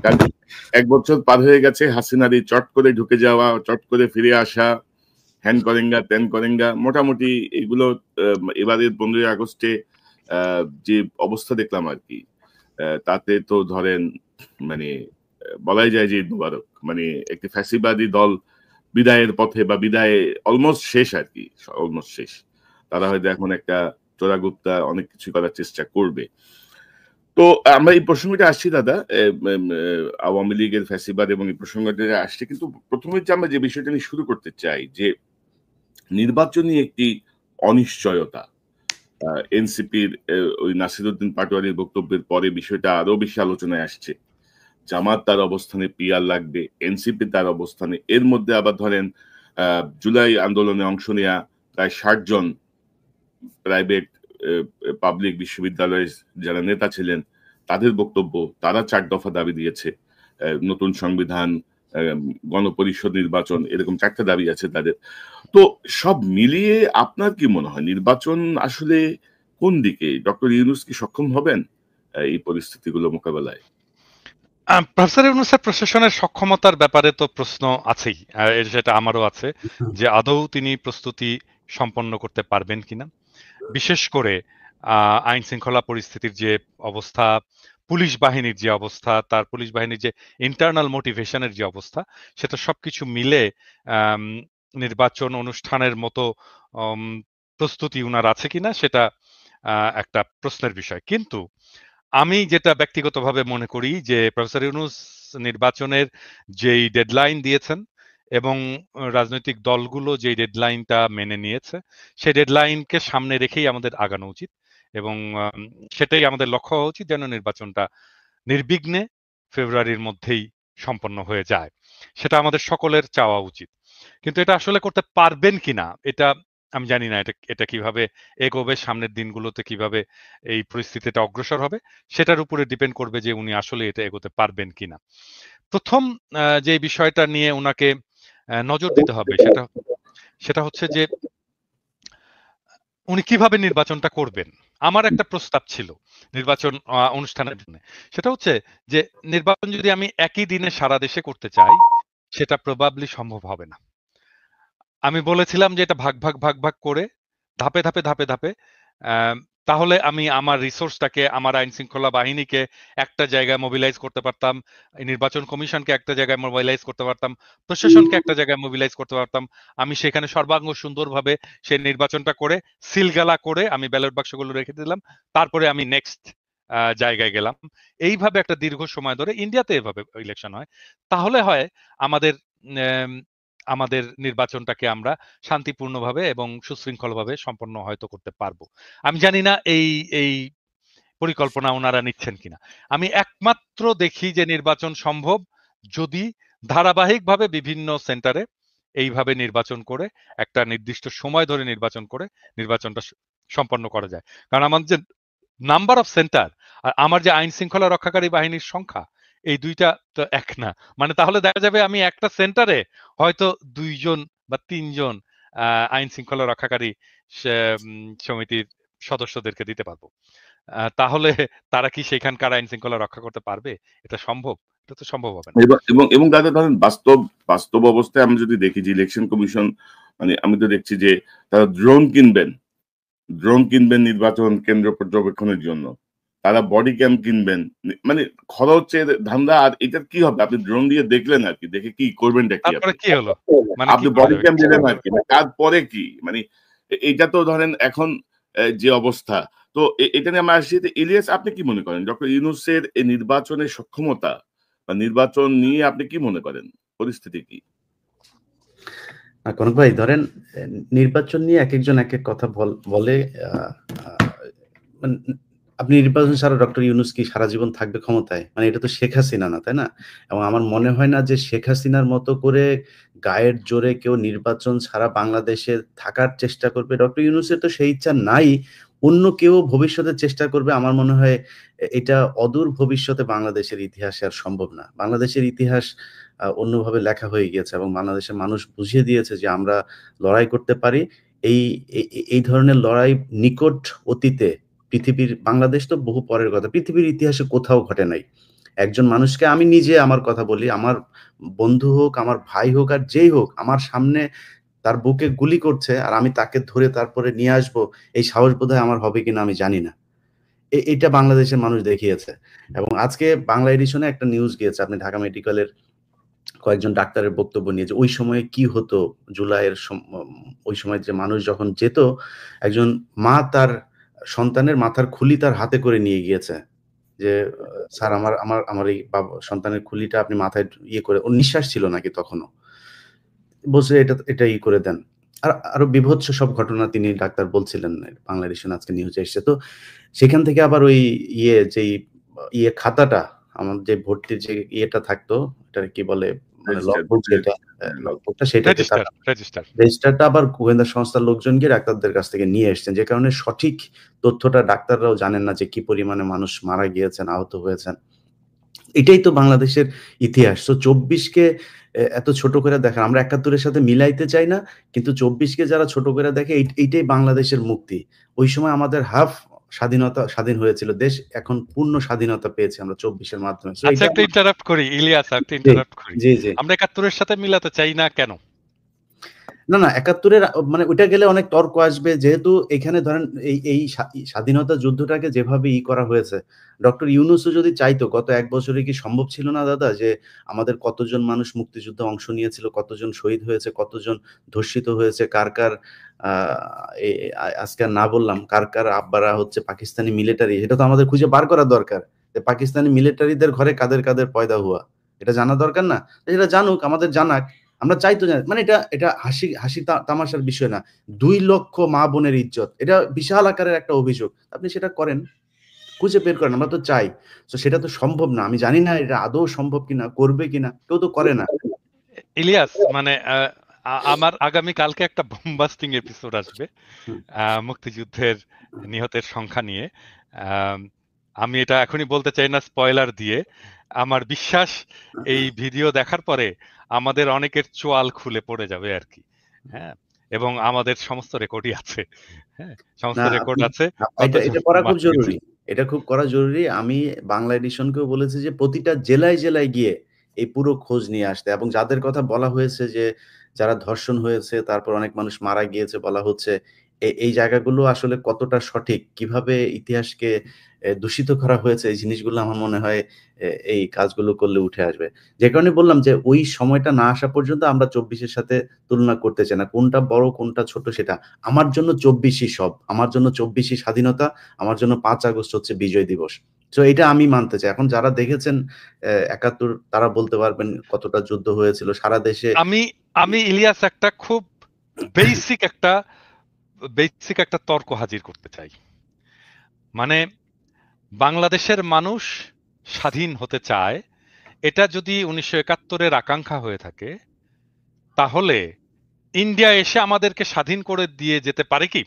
কাজে 1 বছর পার হয়ে গেছে, হাসিনার এই চট করে ঢুকে যাওয়া, চট করে ফিরে আসা, হ্যান করেঙ্গা ত্যান করেঙ্গা, মোটামুটি এগুলো এবারের 15ই আগস্টে যে অবস্থা দেখলাম আর কি, তাতে তো ধরেন মানে বলাই যায় যে ঈদ মোবারক, মানে একটি ফ্যাসিবাদী দল বিদায়ের পথে বা বিদায়ে অলমোস্ট শেষ আর কি, অলমোস্ট শেষ। তারা হয়তো এখন একটা চোরাগুপ্তা অনেক কিছু করার চেষ্টা করবে। তো আমরা এই প্রসঙ্গটা আসছি দাদা, আওয়ামী লীগের ফ্যাসিবাদ এবং এই প্রসঙ্গটা আসছে, কিন্তু প্রথমে যে আমরা যে বিষয়টা নিয়ে শুরু করতে চাই যে নির্বাচনী একটি অনিশ্চয়তা, এনসিপির ওই নাসিরউদ্দিন পাটোয়ারির বক্তব্যের পরে বিষয়টা আরো বেশি আলোচনায় আসছে। জামাত তার অবস্থানে, পিয়ার লাগবে, এনসিপি তার অবস্থানে, এর মধ্যে আবার ধরেন জুলাই আন্দোলনে অংশ নেয়া প্রায় 60 জন প্রাইভেট পাবলিক বিশ্ববিদ্যালয়ের যারা নেতা ছিলেন তাদের বক্তব্য, তারা 4 দফা দাবি দিয়েছে, নতুন সংবিধান, গণপরিষদ নির্বাচন, এরকম 4টা দাবি আছে তাদের। তো সব মিলিয়ে আপনার কি মনে হয় নির্বাচন আসলে কোন দিকে? ডক্টর ইউনূস কি সক্ষম হবেন এই পরিস্থিতিগুলো মোকাবেলায়? প্রফেসর ইউনূসের প্রশাসনের সক্ষমতার ব্যাপারে তো প্রশ্ন আছেই, সেটা আমারও আছে, যে আদৌ তিনি প্রস্তুতি সম্পন্ন করতে পারবেন কিনা। বিশেষ করে আইন শৃঙ্খলা পরিস্থিতির যে অবস্থা, পুলিশ বাহিনীর যে অবস্থা, তার পুলিশ বাহিনীর যে ইন্টারনাল মোটিভেশনের যে অবস্থা, সেটা সবকিছু মিলে নির্বাচন অনুষ্ঠানের মতো প্রস্তুতি উনার আছে কিনা সেটা একটা প্রশ্নের বিষয়। কিন্তু আমি যেটা ব্যক্তিগতভাবে মনে করি যে প্রফেসর ইউনূস নির্বাচনের যেই ডেডলাইন দিয়েছেন এবং রাজনৈতিক দলগুলো যেই ডেডলাইনটা মেনে নিয়েছে, সেই ডেডলাইনকে সামনে রেখেই আমাদের আগানো উচিত এবং সেটাই আমাদের লক্ষ্য হওয়া উচিত, যেন নির্বাচনটা নির্বিঘ্নে ফেব্রুয়ারির মধ্যেই সম্পন্ন হয়ে যায়। সেটা আমাদের সকলের চাওয়া উচিত। কিন্তু এটা আসলে করতে পারবেন কিনা এটা আমি জানি না। এটা কিভাবে এগোবে, সামনের দিনগুলোতে কিভাবে এই পরিস্থিতিটা অগ্রসর হবে, সেটার উপরে ডিপেন্ড করবে যে উনি আসলে এটা এগোতে পারবেন কিনা। প্রথম যে বিষয়টা নিয়ে উনাকে নজর দিতে হবে সেটা হচ্ছে যে উনি কিভাবে নির্বাচনটা করবেন। আমার একটা প্রস্তাব ছিল নির্বাচন অনুষ্ঠানের জন্য। সেটা হচ্ছে যে নির্বাচন যদি আমি একই দিনে সারা দেশে করতে চাই, সেটা প্রবাবলি সম্ভব হবে না। আমি বলেছিলাম যে এটা ভাগ করে ধাপে ধাপে তাহলে আমি আমার রিসোর্সটাকে, আমার আইন শৃঙ্খলা বাহিনীকে একটা জায়গায় মোবিলাইজ করতে পারতাম, নির্বাচন কমিশনকে একটা জায়গায় মোবিলাইজ করতে পারতাম, প্রশাসনকে একটা জায়গায় মোবিলাইজ করতে পারতাম। আমি সেখানে সর্বাঙ্গ সুন্দরভাবে সেই নির্বাচনটা করে সিলগালা করে আমি ব্যালট বাক্সগুলো রেখে দিলাম, তারপরে আমি নেক্সট জায়গায় গেলাম। এইভাবে একটা দীর্ঘ সময় ধরে ইন্ডিয়াতে এভাবে ইলেকশন হয়। তাহলে হয় আমাদের আমাদের নির্বাচনটাকে আমরা শান্তিপূর্ণভাবে এবং সুশৃঙ্খলভাবে সম্পন্ন হয়তো করতে পারবো। আমি জানি না এই পরিকল্পনা ওনারা নিচ্ছেন কিনা। আমি একমাত্র দেখি যে নির্বাচন সম্ভব যদি ধারাবাহিকভাবে বিভিন্ন সেন্টারে এইভাবে নির্বাচন করে একটা নির্দিষ্ট সময় ধরে নির্বাচন করে নির্বাচনটা সম্পন্ন করা যায়। কারণ আমাদের যে নাম্বার অফ সেন্টার আর আমার যে আইন শৃঙ্খলা রক্ষাকারী বাহিনীর সংখ্যা, এই দুইটা তো এক না। মানে তাহলে দেখা যাবে আমি একটা সেন্টারে হয়তো 2 জন বা 3 জন আইন শৃঙ্খলা রক্ষাকারী সমিতির সদস্যদেরকে দিতে পারবো। তাহলে তারা কি সেখানকার আইন শৃঙ্খলা রক্ষা করতে পারবে? এটা সম্ভব? এটা তো সম্ভব হবে না। এবং দাদা ধরেন বাস্তব অবস্থায় আমরা যদি দেখি যে ইলেকশন কমিশন, মানে আমি তো দেখছি যে তারা ড্রোন কিনবেন নির্বাচন কেন্দ্র পর্যবেক্ষণের জন্য, তারা বডি ক্যাম কিনবেন, মানে খরচের ধান্দা। আর এটার কি হবে? আপনি ড্রোন দিয়ে দেখলেন আর কি, দেখে কি করবেনটা কি? তারপরে কি হলো? মানে আপনি বডি ক্যাম দিলেন আর কি, তারপরে কি? মানে এইটা তো ধরেন এখন যে অবস্থা, তো এটা নিয়ে আমরা আসছি। ইলিয়াস, আপনি কি মনে করেন ডক্টর ইউনূসের এই নির্বাচনের সক্ষমতা বা নির্বাচন নিয়ে আপনি কি মনে করেন, পরিস্থিতি কি? কনক ভাই, ধরেন নির্বাচন নিয়ে এক একজন এক এক কথা বলে। আপনি নির্বাচন ছাড়া ডক্টর ইউনূস কি সারা জীবন থাকবে ক্ষমতায়? মানে এটা তো শেখ হাসিনা না, তাই না? এবং আমার মনে হয় না যে শেখ হাসিনার মতো করে গায়ের জোরে কেউ নির্বাচন ছাড়া বাংলাদেশে থাকার চেষ্টা করবে। ডক্টর ইউনূসের তো সেই ইচ্ছা নাই। অন্য কেউ ভবিষ্যতে চেষ্টা করবে, আমার মনে হয় এটা অদূর ভবিষ্যতে বাংলাদেশের ইতিহাসে আর সম্ভব না। বাংলাদেশের ইতিহাস অন্যভাবে লেখা হয়ে গিয়েছে এবং বাংলাদেশের মানুষ বুঝিয়ে দিয়েছে যে আমরা লড়াই করতে পারি। এই ধরনের লড়াই নিকট অতীতে বাংলাদেশ তো বহু পরের কথা, পৃথিবীর ইতিহাসে কোথাও ঘটে নাই। একজন মানুষকে আমি নিজে আমার কথা বলি, আমার বন্ধু হোক, আমার ভাই হোক আর যেই হোক, আমার সামনে তার বুকে গুলি করছে আর আমি তাকে ধরে তারপরে নিয়ে আসবো, এই সাহস বোধহয় আমার হবে কিনা আমি জানি না। এটা বাংলাদেশের মানুষ দেখিয়েছে। এবং আজকে বাংলা এডিশনে একটা নিউজ গিয়েছে, আপনি ঢাকা মেডিকেলের কয়েকজন ডাক্তারের বক্তব্য নিয়ে, যে ওই সময়ে কি হতো, জুলাইয়ের ওই সময় যে মানুষ যখন যেত, একজন মা তার সন্তানের মাথার খুলি তার হাতে করে নিয়ে গিয়েছে, যে স্যার আমার আমার আমার এই সন্তানের খুলিটা আপনি মাথায় ইয়ে করে, ওর নিঃশ্বাস ছিল নাকি তখনও, বলছে এটা এটা ই করে দেন। আর আরো বিভৎস সব ঘটনা তিনি ডাক্তার বলছিলেন, বাংলা এডিশন আজকে নিউজে এসেছে। তো সেখান থেকে আবার ওই যেই খাতাটা, আমার যে ভর্তির যে ইয়েটা থাকতো, এটা কি বলে, মানে লগবুক, যেটা লগবুকটা, সেটাকে রেজিস্টারটা আবার গোয়েন্দা সংস্থার লোকজন গিয়ে ডাক্তারদের কাছ থেকে নিয়ে এসেছেন, যে কারণে সঠিক তথ্যটা ডাক্তাররাও জানেন না যে কি পরিমাণে মানুষ মারা গিয়েছেন, আহত হয়েছেন। এটাই তো বাংলাদেশের ইতিহাস। তো ২৪কে এত ছোট করে দেখেন, আমরা ৭১-এর সাথে মিলাইতে চাই না, কিন্তু ২৪কে যারা ছোট করে দেখে, এইটাই বাংলাদেশের মুক্তি। ওই সময় আমাদের হাফ স্বাধীন হয়েছিল দেশ, এখন পূর্ণ স্বাধীনতা পেয়েছি আমরা ২৪-এর মাধ্যমে। আচ্ছা, একটা ইন্টারাপ্ট করি ইলিয়াস, একটা ইন্টারাপ্ট করি। জি, জি। আমরা ৭১-এর সাথে মিলাতে চাই না কেন? না, ৭১-এর মানে ওইটা গেলে অনেক তর্ক আসবে, যেহেতু এখানে ধরেন এই স্বাধীনতা যুদ্ধটাকে যেভাবে করা হয়েছে, ডক্টর ইউনূসও যদি চাইতো, গত ১ বছরে কি সম্ভব ছিল না দাদা, যে আমাদের কতজন মানুষ মুক্তিযুদ্ধে অংশ নিয়েছিল, কতজন শহীদ হয়েছে, কতজন ধর্ষিত হয়েছে, কার আজকে না বললাম, কার আব্বারা হচ্ছে পাকিস্তানি মিলিটারি, সেটা তো আমাদের খুঁজে বার করা দরকার, যে পাকিস্তানি মিলিটারিদের ঘরে কাদের পয়দা হুয়া, এটা জানা দরকার না? এটা জানুক, আমাদের জানাক, আমরা চাইতো না, মানে এটা হাসি তামাশার বিষয় না। ২ লক্ষ মা বোনের ইজ্জত, এটা বিশাল আকারের একটা অভিযোগ। আপনি সেটা করেন, খুঁজে বের করেন, আমরা তো চাই। তো সেটা তো সম্ভব না, আমি জানি না এটা আদৌ সম্ভব কিনা, করবে কিনা, কেউ তো করে না। ইলিয়াস, মানে আমার আগামী কালকে একটা বোমবাস্টিং এপিসোড আসবে মুক্তিযুদ্ধের নিহতের সংখ্যা নিয়ে। আমি এটা এখনই বলতে চাই না স্পয়লার দিয়ে। আমার বিশ্বাস এই ভিডিও দেখার পরে আমাদের অনেকের চোয়াল খুলে পড়ে যাবে আর কি। হ্যাঁ, এবং আমাদের সমস্ত রেকর্ডই আছে। হ্যাঁ, সমস্ত রেকর্ড আছে। এটা করা খুব জরুরি, এটা খুব করা জরুরি। আমি বাংলা এডিশনকেও বলেছি যে প্রতিটা জেলায় জেলায় গিয়ে এই পুরো খোঁজ নিয়ে আসতে, এবং যাদের কথা বলা হয়েছে যে যারা ধর্ষণ হয়েছে, তারপর অনেক মানুষ মারা গিয়েছে বলা হচ্ছে, এই জায়গাগুলো আসলে কতটা সঠিক, কিভাবে ইতিহাসকে দূষিত করা হয়েছে, এই জিনিসগুলো আমার মনে হয় এই কাজগুলো করলে উঠে আসবে। যে কারণে বললাম যে ওই সময়টা না আসা পর্যন্ত আমরা ২৪-এর সাথে তুলনা করতে চাই না, কোনটা বড় কোনটা ছোট সেটা। আমার জন্য ২৪ই সব, আমার জন্য ২৪ই স্বাধীনতা, আমার জন্য ৫ আগস্ট হচ্ছে বিজয় দিবস। তো এটা আমি মানতে চাই। এখন যারা দেখেছেন ৭১, তারা বলতে পারবেন কতটা যুদ্ধ হয়েছিল সারা দেশে। আমি ইলিয়াস একটা খুব বেসিক একটা তর্ক হাজির করতে চাই। মানে বাংলাদেশের মানুষ স্বাধীন হতে চায়, এটা যদি ১৯৭১-এর আকাঙ্ক্ষা হয়ে থাকে, তাহলে ইন্ডিয়া এসে আমাদেরকে স্বাধীন করে দিয়ে যেতে পারে কি?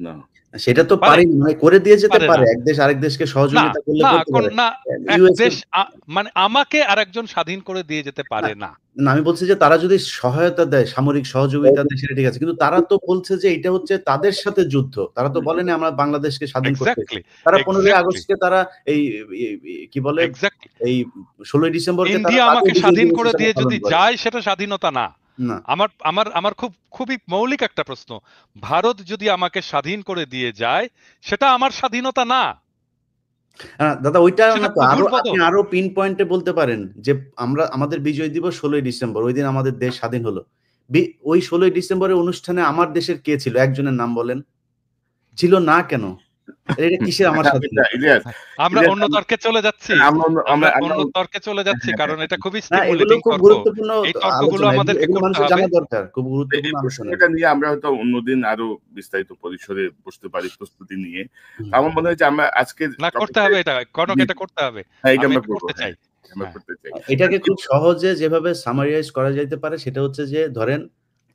না, সেটা তো পারি, মানে করে দিয়ে যেতে পারে। এক দেশ আরেক দেশকে সহযোগিতা করলে করতে পারে। না, এক দেশ মানে আমাকে আরেকজন স্বাধীন করে দিয়ে যেতে পারে না। না, আমি বলছি যে তারা যদি সহায়তা দেয়, সামরিক সহযোগিতা দেয়, সেটা ঠিক আছে, কিন্তু তারা তো বলছে যে এটা হচ্ছে তাদের সাথে যুদ্ধ, তারা তো বলেনি আমরা বাংলাদেশকে স্বাধীন করতে। তারা ১৫ই আগস্টকে তারা এই কি বলে, এই ১৬ই ডিসেম্বরকে ইন্ডিয়া আমাকে স্বাধীন করে দিয়ে যদি যায়, সেটা স্বাধীনতা না। আমার খুবই মৌলিক একটা প্রশ্ন, ভারত যদি আমাকে স্বাধীন করে দিয়ে যায়, সেটা আমার স্বাধীনতা না? দাদা, ওইটা না তো, আপনি আরো পিন পয়েন্টে বলতে পারেন যে আমাদের বিজয় দিবস ১৬ই ডিসেম্বর, ওই দিন আমাদের দেশ স্বাধীন হলো। ওই ১৬ই ডিসেম্বরের অনুষ্ঠানে আমার দেশের কে ছিল? একজনের নাম বলেন। ছিল না কেন? এটা কিসের আমার সাথে? আমরা অন্য তর্কে চলে যাচ্ছি, কারণ এটা খুবই স্টিমুলেটিং তর্ক। গুরুত্বপূর্ণ এই তর্কগুলো আমাদেরকে করতে হবে, জানা দরকার, খুব গুরুত্বপূর্ণ আলোচনা। এটা নিয়ে আমরা হয়তো অন্যদিন আরো বিস্তারিত পরিসরে বসতে পারি প্রস্তুতি নিয়ে। আমার মনে হয় যে আমরা আজকে করতে হবে, এটা এটা করতে হবে, আমি করতে চাই। এটাকে খুব সহজে যেভাবে সামারাইজ করা যাইতে পারে সেটা হচ্ছে যে, ধরেন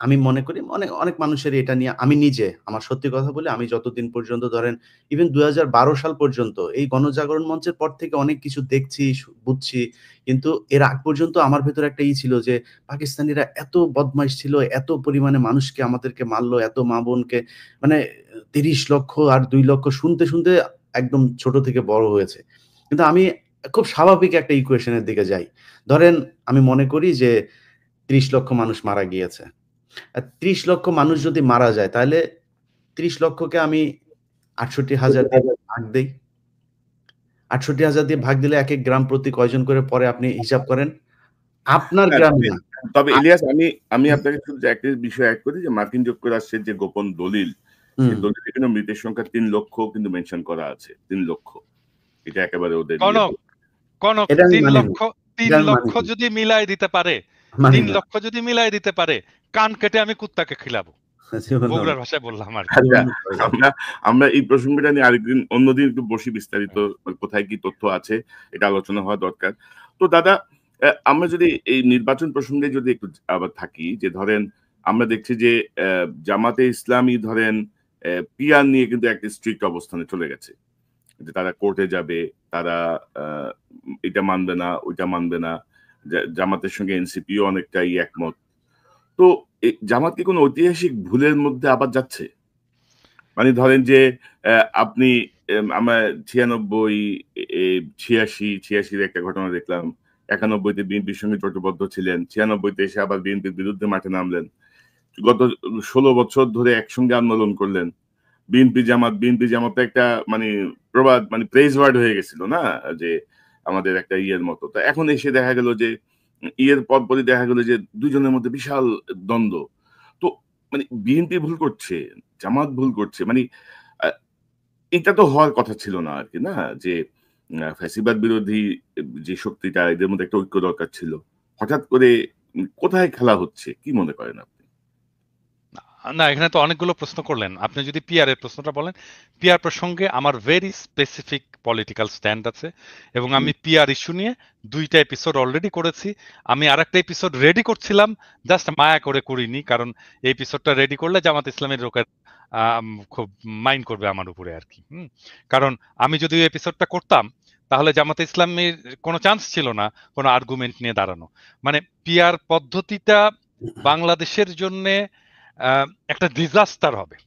আমি মনে করি অনেক মানুষের এটা নিয়ে, আমি নিজে আমার সত্যি কথা বলে, আমি যতদিন পর্যন্ত ধরেন ইভেন ২০১২ সাল পর্যন্ত এই গণজাগরণ মঞ্চের পর থেকে অনেক কিছু দেখছি, বুঝছি, কিন্তু এর আগ পর্যন্ত আমার ভেতর একটা ছিল যে পাকিস্তানিরা এত বদমাইশ ছিল, এত পরিমাণে মানুষকে আমাদেরকে মারলো, এত মা বোনকে, মানে ৩০ লক্ষ আর ২ লক্ষ শুনতে শুনতে একদম ছোট থেকে বড় হয়েছে। কিন্তু আমি খুব স্বাভাবিক একটা ইকুয়েশনের দিকে যাই। ধরেন আমি মনে করি যে ৩০ লক্ষ মানুষ মারা গিয়েছে। ৩০ লক্ষ মানুষ যদি মারা যায় তাহলে ৩০ লক্ষকে আমি ৬৮,০০০ দিয়ে ভাগ দেই। ৬৮,০০০ দিয়ে ভাগ দিলে একেক গ্রাম প্রতি কয়জন করে পড়ে আপনি হিসাব করেন। আপনার গ্রামে না। তবে ইলিয়াস আমি আপনাকে শুধু একটা বিষয় এড করি যে মার্কিন যুক্তরাষ্ট্রের যে গোপন দলিল, সেই দলিলে কিন্তু মৃতের সংখ্যা ৩ লক্ষ কিন্তু মেনশন করা আছে। ৩ লক্ষ। এটা একেবারে ওদের কনক ৩ লক্ষ যদি মিলাই দিতে পারে, ৩ লক্ষ যদি মিলাই দিতে পারে, কান কেটে আমি কুত্তাকে খিলাবো। বগুড়ার ভাষায় বললাম আর কি। আমরা এই প্রসঙ্গটা নিয়ে আরেকদিন অন্যদিন একটু বসি, বিস্তারিত কোথায় কি তথ্য আছে এটা আলোচনা হওয়া দরকার। তো দাদা, আমরা যদি এই নির্বাচন প্রসঙ্গে যদি একটু আবার থাকি, যে ধরেন আমরা দেখছি যে জামাতে ইসলামী ধরেন পিআর নিয়ে কিন্তু একটা স্ট্রিক্ট অবস্থানে চলে গেছে, যে তারা কোর্টে যাবে, তারা এটা মানবে না, ওইটা মানবে না। জামাতের সঙ্গে এনসিপিও অনেকটাই একমত। তো জামাত কি কোনো ঐতিহাসিক ভুলের মধ্যে আবার যাচ্ছে? মানে ধরেন যে আপনি আমার 86 একটা ঘটনা দেখলাম, 91-তে বিএনপির সঙ্গে জোটবদ্ধ ছিলেন, 96-তে এসে আবার বিএনপির বিরুদ্ধে মাঠে নামলেন, গত 16 বছর ধরে একসঙ্গে আন্দোলন করলেন। বিএনপি জামাত একটা মানে প্রবাদ, মানে প্রেজ ওয়ার্ড হয়ে গেছিল না, যে আমাদের একটা ইয়ের মতো। তো এখন এসে দেখা গেল যে ইয়ের পরপরই দেখা গেল যে দুজনের মধ্যে বিশাল দ্বন্দ্ব। তো মানে বিএনপি ভুল করছে, জামাত ভুল করছে, মানে এটা তো হওয়ার কথা ছিল না আর কি, না যে ফ্যাসিবাদ বিরোধী যে শক্তিটা, এদের মধ্যে একটা ঐক্য দরকার ছিল। হঠাৎ করে কোথায় খেলা হচ্ছে, কি মনে করেন আপনি? না, এখানে তো অনেকগুলো প্রশ্ন করলেন। আপনি যদি পিআর এর প্রশ্নটা বলেন, পিআর প্রসঙ্গে আমার ভেরি স্পেসিফিক পলিটিক্যাল স্ট্যান্ড আছে, এবং আমি পিআর ইস্যু নিয়ে 2টা এপিসোড অলরেডি করেছি। আমি আরেকটা এপিসোড রেডি করছিলাম, জাস্ট মায়া করে করিনি, কারণ এই এপিসোডটা রেডি করলে জামাত ইসলামের লোকের খুব মাইন্ড করবে আমার উপরে আর কি। কারণ আমি যদি ওই এপিসোডটা করতাম তাহলে জামাত ইসলামের কোনো চান্স ছিল না কোনো আর্গুমেন্ট নিয়ে দাঁড়ানো। মানে পিআর পদ্ধতিটা বাংলাদেশের জন্যে একটা ডিজাস্টার হবে,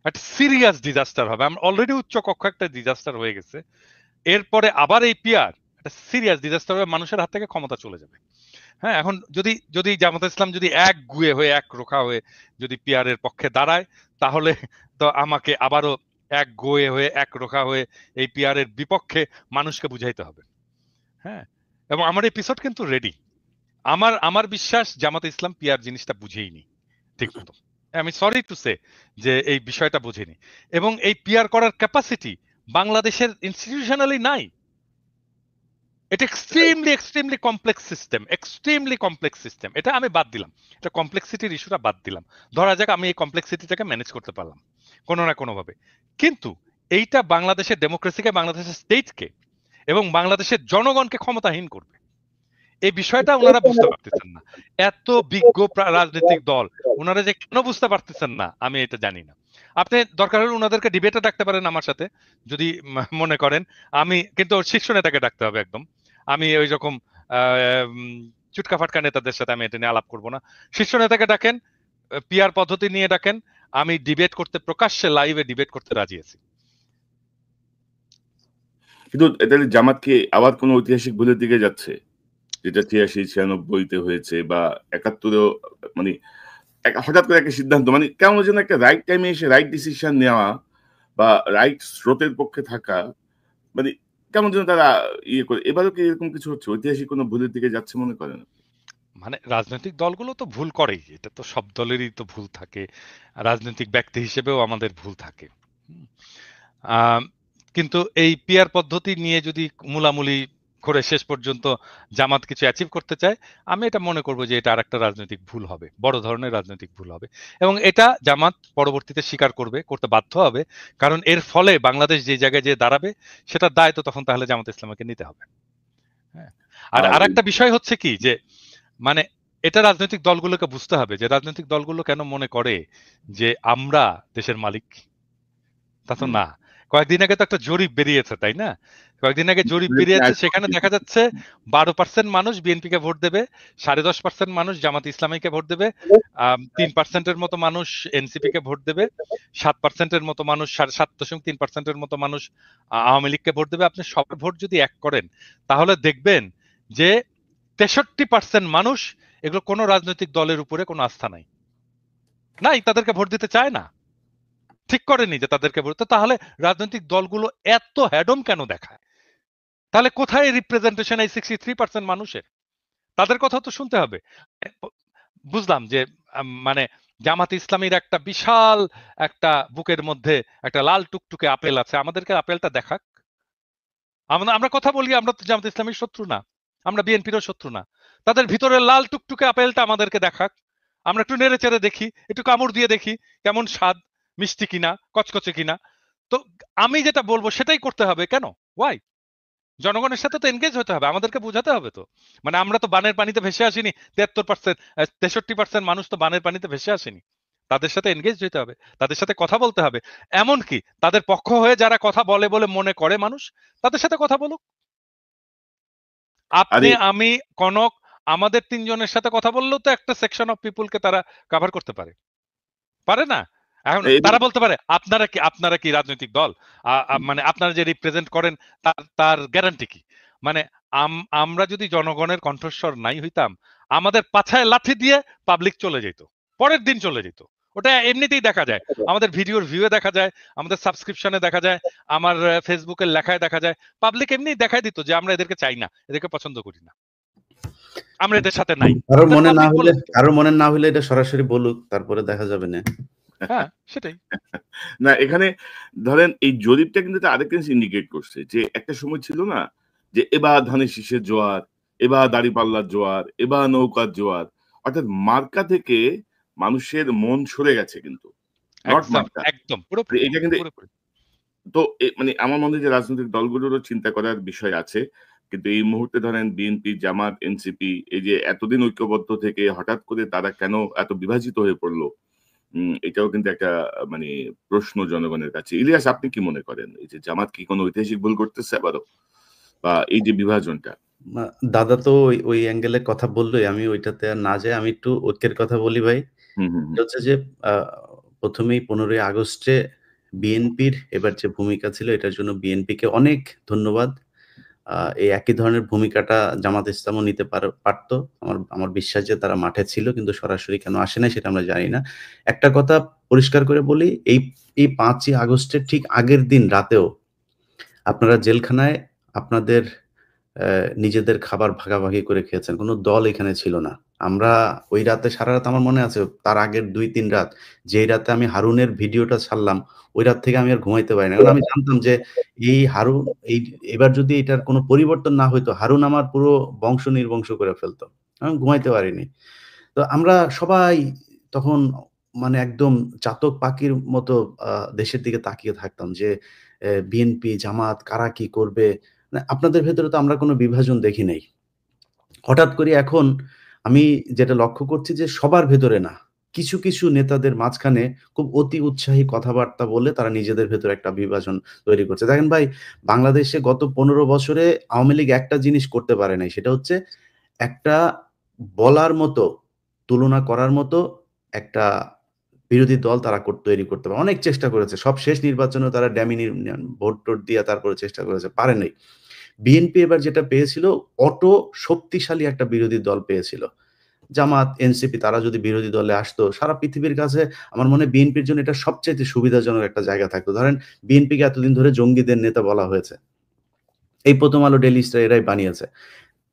একটা সিরিয়াস ডিজাস্টার হবে। আমরা অলরেডি উচ্চ কক্ষ একটা ডিজাস্টার হয়ে গেছে, এরপরে আবার এই পিআর একটা সিরিয়াস ডিজাস্টার হবে, মানুষের হাত থেকে ক্ষমতা চলে যাবে। হ্যাঁ, এখন যদি জামাত ইসলাম যদি এক গুয়ে হয়ে, এক রোখা হয়ে যদি পিআর এর পক্ষে দাঁড়ায়, তাহলে তো আমাকে আবারও এক গুয়ে হয়ে, এক রোখা হয়ে এই পিআর এর বিপক্ষে মানুষকে বুঝাইতে হবে। হ্যাঁ, এবং আমার এপিসোড কিন্তু রেডি। আমার বিশ্বাস জামাত ইসলাম পিআর জিনিসটা বুঝেইনি ঠিক মতো। আমি সরি টু সে যে এই বিষয়টা বুঝিনি, এবং এই পিআর করার ক্যাপাসিটি বাংলাদেশের ইনস্টিটিউশনালি নাই। এটা এক্সট্রিমলি কমপ্লেক্স সিস্টেম। এটা আমি বাদ দিলাম, এটা কমপ্লেক্সিটির ইস্যুটা বাদ দিলাম। ধরা যাক আমি এই কমপ্লেক্সিটিটাকে ম্যানেজ করতে পারলাম কোনো না কোনো ভাবে, কিন্তু এইটা বাংলাদেশের ডেমোক্রেসিকে, বাংলাদেশের স্টেটকে এবং বাংলাদেশের জনগণকে ক্ষমতাহীন করবে। এই বিষয়টা ওনারা বুঝতে পারতেছেন না। এত বিজ্ঞ রাজনৈতিক দল, ওনারা যে কেন বুঝতে পারতেছেন না আমি এটা জানি না। আপনি দরকার হলে ওনাদেরকে ডিবেটে ডাকতে পারেন আমার সাথে, যদি মনে করেন। আমি কিন্তু শীর্ষ নেতাকে ডাকতে হবে একদম। আমি ওই রকম চুটকা ফাটকা নেতাদের সাথে আমি এটা নিয়ে আলাপ করবো না। শীর্ষ নেতাকে ডাকেন, পিআর পদ্ধতি নিয়ে ডাকেন, আমি ডিবেট করতে, প্রকাশ্যে লাইভে ডিবেট করতে রাজি আছি। কিন্তু এটা জামাতকে আবার কোন ঐতিহাসিক ভুলের দিকে যাচ্ছে, যেটা 86-96-তে হয়েছে বা 71-এও, মানে হঠাৎ করে একটা সিদ্ধান্ত, মানে কেমন যেন একটা রাইট টাইমে এসে রাইট ডিসিশন নেওয়া বা রাইট স্রোতের পক্ষে থাকা, মানে কেমন যেন তারা ইয়ে করে। এবারও কি এরকম কিছু হচ্ছে, ঐতিহাসিক কোনো ভুলের দিকে যাচ্ছে মনে করেন? মানে রাজনৈতিক দলগুলো তো ভুল করেই, এটা তো সব দলেরই তো ভুল থাকে, রাজনৈতিক ব্যক্তি হিসেবেও আমাদের ভুল থাকে। কিন্তু এই পিআর পদ্ধতি নিয়ে যদি মূলামূলি করে শেষ পর্যন্ত জামাত কিছু অ্যাচিভ করতে চায়, আমি এটা মনে করবো যে এটা আরেকটা রাজনৈতিক ভুল হবে, বড় ধরনের রাজনৈতিক ভুল হবে, এবং এটা জামাত পরবর্তীতে স্বীকার করতে বাধ্য হবে, কারণ এর ফলে বাংলাদেশ যে জায়গায় যে দাঁড়াবে সেটার দায় তো তখন তাহলে জামাত ইসলামকে নিতে হবে। হ্যাঁ, আর আরেকটা বিষয় হচ্ছে কি, যে মানে এটা রাজনৈতিক দলগুলোকে বুঝতে হবে যে রাজনৈতিক দলগুলো কেন মনে করে যে আমরা দেশের মালিক, তা তো না। কয়েকদিন আগে তো একটা জরিপ বেরিয়েছে, তাই না? কয়েকদিন আগে জরিপ বেরিয়েছে, সেখানে দেখা যাচ্ছে 12% মানুষ বিএনপিকে ভোট দেবে, 10.5% মানুষ জামাত ইসলামীকে ভোট দেবে, 3%-এর মতো মানুষ এনসিপিকে ভোট দেবে, 7%-এর মতো মানুষ, 7.3%-এর মতো মানুষ আওয়ামী লীগকে ভোট দেবে। আপনি সবার ভোট যদি এক করেন তাহলে দেখবেন যে 63% মানুষ এগুলো কোনো রাজনৈতিক দলের উপরে কোনো আস্থা নাই, তাদেরকে ভোট দিতে চায় না, ঠিক করেনি যে তাদেরকে ভোট। তাহলে রাজনৈতিক দলগুলো এত হ্যাডম কেন দেখায়? তাহলে কোথায় রিপ্রেজেন্টেশন এই 63% মানুষের? তাদের কথা তো শুনতে হবে। বুঝলাম যে মানে জামাত ইসলামীর একটা বিশাল একটা বুকের মধ্যে একটা লাল টুকটুকে আপেল আছে, আমাদেরকে আপেলটা দেখাক। আমরা কথা বলি, আমরা তো জামাত ইসলামীর শত্রু না, আমরা বিএনপিরও শত্রু না। তাদের ভিতরে লাল টুকটুকে আপেলটা আমাদেরকে দেখাক, আমরা একটু নেড়ে চেড়ে দেখি, একটু কামড় দিয়ে দেখি কেমন স্বাদ, মিষ্টি কিনা, কচকচে কিনা। তো আমি যেটা বলবো সেটাই করতে হবে। কেন? ওয়াই? জনগণের সাথে তো এনগেজ হতে হবে, আমাদেরকে বোঝাতে হবে তো। মানে আমরা তো বানের পানিতে ভেসে আসিনি, 63% মানুষ তো বানের পানিতে ভেসে আসেনি। তাদের সাথে এনগেজ হতে হবে, তাদের সাথে কথা বলতে হবে। এমনকি তাদের পক্ষ হয়ে যারা কথা বলে বলে মনে করে মানুষ, তাদের সাথে কথা বলুক। আপনি, আমি, কনক, আমাদের 3 জনের সাথে কথা বললেও তো একটা সেকশন অফ পিপুলকে তারা কভার করতে পারে, পারে না? এখন তারা বলতে পারে আপনারা কি রাজনৈতিক দল? মানে আপনারা যে রিপ্রেজেন্ট করেন তার গ্যারান্টি কি? মানে আমরা যদি জনগণের কণ্ঠস্বর নাই হইতাম, আমাদের পাছায় লাথি দিয়ে পাবলিক চলে যেত, পরের দিন চলে যেত। ওটা এমনিতেই দেখা যায়, আমাদের ভিডিওর ভিউয়ে দেখা যায়, আমাদের সাবস্ক্রিপশনে দেখা যায়, আমার ফেসবুকের লেখায় দেখা যায়। পাবলিক এমনি দেখাই দিত যে আমরা এদেরকে চাই না, এদেরকে পছন্দ করি না, আমরা এদের সাথে নাই। কারোর মনে না হলে এটা সরাসরি বলুক, তারপরে দেখা যাবে না। হ্যাঁ, সেটাই। না, এখানে ধরেন এই জরিপটা কিন্তু আরেকটা জিনিস ইন্ডিকেট করছে যে একটা সময় ছিল না যে এবার ধানের শীষের জোয়ার, এবার দাঁড়িপাল্লার জোয়ার, এবার নৌকার জোয়ার। অর্থাৎ মার্কা থেকে মানুষের মন সরে গেছে কিন্তু, নট মার্কা। একদম পুরোপুরি। এটা কিন্তু তো মানে আমার মনে হয় যে রাজনৈতিক দলগুলোরও চিন্তা করার বিষয় আছে। কিন্তু এই মুহূর্তে ধরেন বিএনপি, জামাত, এনসিপি এই যে এতদিন ঐক্যবদ্ধ থেকে হঠাৎ করে তারা কেন এত বিভাজিত হয়ে পড়লো, এটাও কিন্তু একটা মানে প্রশ্ন জনগণের কাছে। ইলিয়াস, আপনি কি মনে করেন এই যে জামাত কি কোনো ঐতিহাসিক ভুল করতেছে আবারও, বা এই যে বিভাজনটা? দাদা তো ওই অ্যাঙ্গেলে কথা বললোই, আমি ওইটাতে আর না যাই, আমি একটু ঐক্যের কথা বলি ভাই। হচ্ছে যে প্রথমেই 15ই আগস্টে বিএনপির এবার যে ভূমিকা ছিল, এটার জন্য বিএনপিকে অনেক ধন্যবাদ। এই একই ধরনের ভূমিকাটা জামাত ইসলামও নিতে পারতো। আমার বিশ্বাস যে তারা মাঠে ছিল, কিন্তু সরাসরি কেন আসে নাই সেটা আমরা জানি না। একটা কথা পরিষ্কার করে বলি, এই 5ই আগস্টের ঠিক আগের দিন রাতেও আপনারা জেলখানায় আপনাদের নিজেদের খাবার ভাগাভাগি করে খেয়েছেন। কোনো দল এখানে ছিল না। আমরা ওই রাতে সারা রাত, আমার মনে আছে তার আগের 2-3 রাত, যেই রাতে আমি হারুনের ভিডিওটা ছাড়লাম, ওই রাত থেকে আমি আর ঘুমাইতে পারি না। কারণ আমি জানতাম যে এবার যদি এটার কোনো পরিবর্তন না হইতো, হারুন আমার পুরো বংশ নির্বংশ করে ফেলতো। আমি ঘুমাইতে পারিনি। তো আমরা সবাই তখন মানে একদম চাতক পাখির মতো দেশের দিকে তাকিয়ে থাকতাম যে বিএনপি, জামাত কারা কি করবে। আপনাদের ভেতরে তো আমরা কোনো বিভাজন দেখি নাই। হঠাৎ করে এখন আমি যেটা লক্ষ্য করছি যে সবার ভেতরে না, কিছু, কিছু নেতাদের মাঝখানে খুব অতি উৎসাহী কথাবার্তা বলে তারা নিজেদের ভেতরে একটা বিভাজন তৈরি করছে। দেখেন ভাই, বাংলাদেশে গত 15 বছরে আওয়ামী লীগ একটা জিনিস করতে পারে নাই। সেটা হচ্ছে একটা বলার মতো, তুলনা করার মতো একটা বিরোধী দল তারা তৈরি করতে পারে। অনেক চেষ্টা করেছে। সব শেষ নির্বাচনেও তারা ডামি ভোট-টোট দিয়ে তারপরে চেষ্টা করেছে, পারে নাই। বিএনপি এবার যেটা পেয়েছিল, শক্তিশালী একটা বিরোধী দল পেয়েছিল। জামাত, এনসিপি তারা যদি বিরোধী দলে আসতো, সারা পৃথিবীর কাছে আমার মনে হয় বিএনপির জন্য এটা সবচাইতে সুবিধাজনক একটা জায়গা থাকতো। ধরেন বিএনপিকে এতদিন ধরে জঙ্গিদের নেতা বলা হয়েছে। এই প্রথম আলো, ডেইলি স্টার এরাই বানিয়েছে।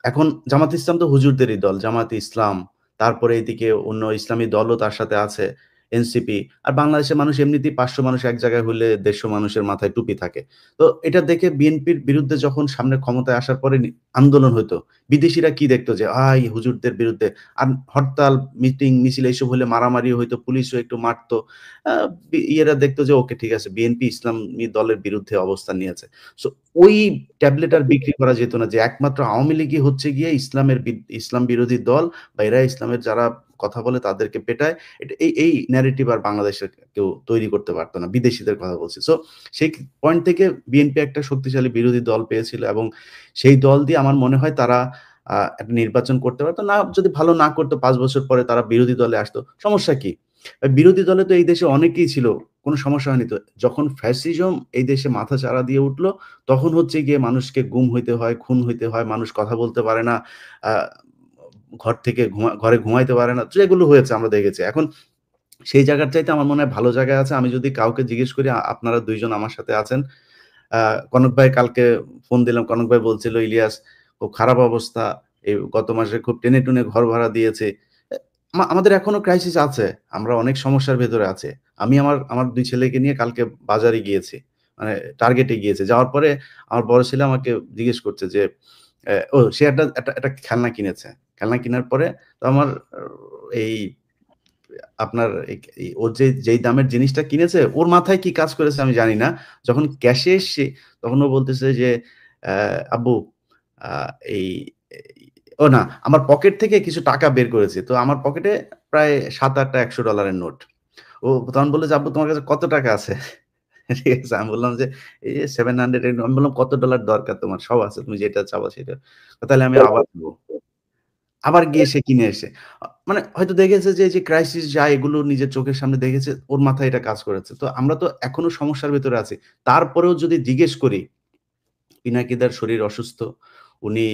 এখন জামাত ইসলাম তো হুজুরদেরই দল, জামাত ইসলাম, তারপরে এদিকে অন্য ইসলামী দলও তার সাথে আছে, এনসিপি। আর বাংলাদেশের মানুষ এমনিতেই 500 মানুষ এক জায়গায় হলে 150 মানুষের মাথায় টুপি থাকে। তো এটা দেখে বিএনপির বিরুদ্ধে যখন সামনে ক্ষমতায় আসার পরে আন্দোলন হতো, বিদেশিরা কি দেখতো যে হুজুরদের বিরুদ্ধে। আর হরতাল, মিটিং, মিছিল এইসব হলে মারামারি হইতো, পুলিশও একটু মারতো। ইয়েরা দেখতো যে ওকে ঠিক আছে, বিএনপি ইসলামী দলের বিরুদ্ধে অবস্থান নিয়েছে। সো ওই ট্যাবলেট আর বিক্রি করা যেত না যে একমাত্র আওয়ামী লীগই হচ্ছে গিয়ে ইসলাম বিরোধী দল, বা এরা ইসলামের যারা কথা বলে তাদেরকে পেটায়, এই ন্যারেটিভ আর বাংলাদেশের কেউ তৈরি করতে পারত না, বিদেশিদের কথা বলছি। সো সেই পয়েন্ট থেকে বিএনপি একটা শক্তিশালী বিরোধী দল পেয়েছিল এবং সেই দল দিয়ে আমার মনে হয় তারা একটা নির্বাচন করতে পারতো না। যদি ভালো না করতো 5 বছর পরে তারা বিরোধী দলে আসতো, সমস্যা কি? বিরোধী দলে তো এই দেশে অনেকেই ছিল, কোনো সমস্যা হয়নি তো। যখন ফ্যাসিজম এই দেশে মাথাচাড়া দিয়ে উঠলো, তখন হচ্ছে গিয়ে মানুষকে গুম হইতে হয়, খুন হইতে হয়, মানুষ কথা বলতে পারে না, ঘর থেকে ঘরে ঘুমাইতে পারে না, যেগুলো হয়েছে আমরা দেখেছি। এখন সেই জায়গার চাইতে আমার মনে হয় ভালো জায়গায় আছে। আমি যদি কাউকে জিজ্ঞেস করি, আপনারা 2 জন আমার সাথে আছেন। কনক ভাই কালকে ফোন দিলাম, কনক ভাই বলছিল, "ইলিয়াস খুব খারাপ অবস্থা। এই গত মাসে খুব টেনে টুনে ঘর ভাড়া দিয়েছে।" আমাদের এখনো ক্রাইসিস আছে। আমরা অনেক সমস্যার ভেতরে আছি। আমি আমার 2 ছেলেকে নিয়ে কালকে বাজারে গিয়েছি। মানে টার্গেটে গিয়েছি। যাওয়ার পরে আমার বড় ছেলে আমাকে জিজ্ঞেস করছে যে, সে একটা খেলনা কিনেছে। খেলনা কেনার পরে তো আমার এই আপনার ওর যেই দামের জিনিসটা কিনেছে, ওর মাথায় কি কাজ করেছে আমি জানি না। যখন ক্যাশে এসছি, তখন ও বলতেছে যে, "আব্বু, আ এই এই" ও না, আমার পকেট থেকে কিছু টাকা বের করেছি। তো আমার পকেটে প্রায় ৭-৮টা $১০০ এর নোট। ও তখন বলল যে, "আব্বু, তোমার কাছে কত টাকা আছে?" ঠিক আছে? আমি বললাম যে, "এই যে 700" আমি বললাম, "কত ডলার দরকার তোমার?" "সব আছে। তুমি যেটা চাবা সেটা।" "তাহলে আমি আবার দিব।" আবার গিয়ে সে কিনে এসে। মানে হয়তো দেখেছে যে, এই যে ক্রাইসিস যায় এগুলো নিজের চোখের সামনে দেখেছে, ওর মাথায় এটা কাজ করেছে। তো আমরা তো এখনো সমস্যার ভেতরে আছি। তারপরেও যদি জিজ্ঞেস করি, পিনাকিদার শরীর অসুস্থ, উনি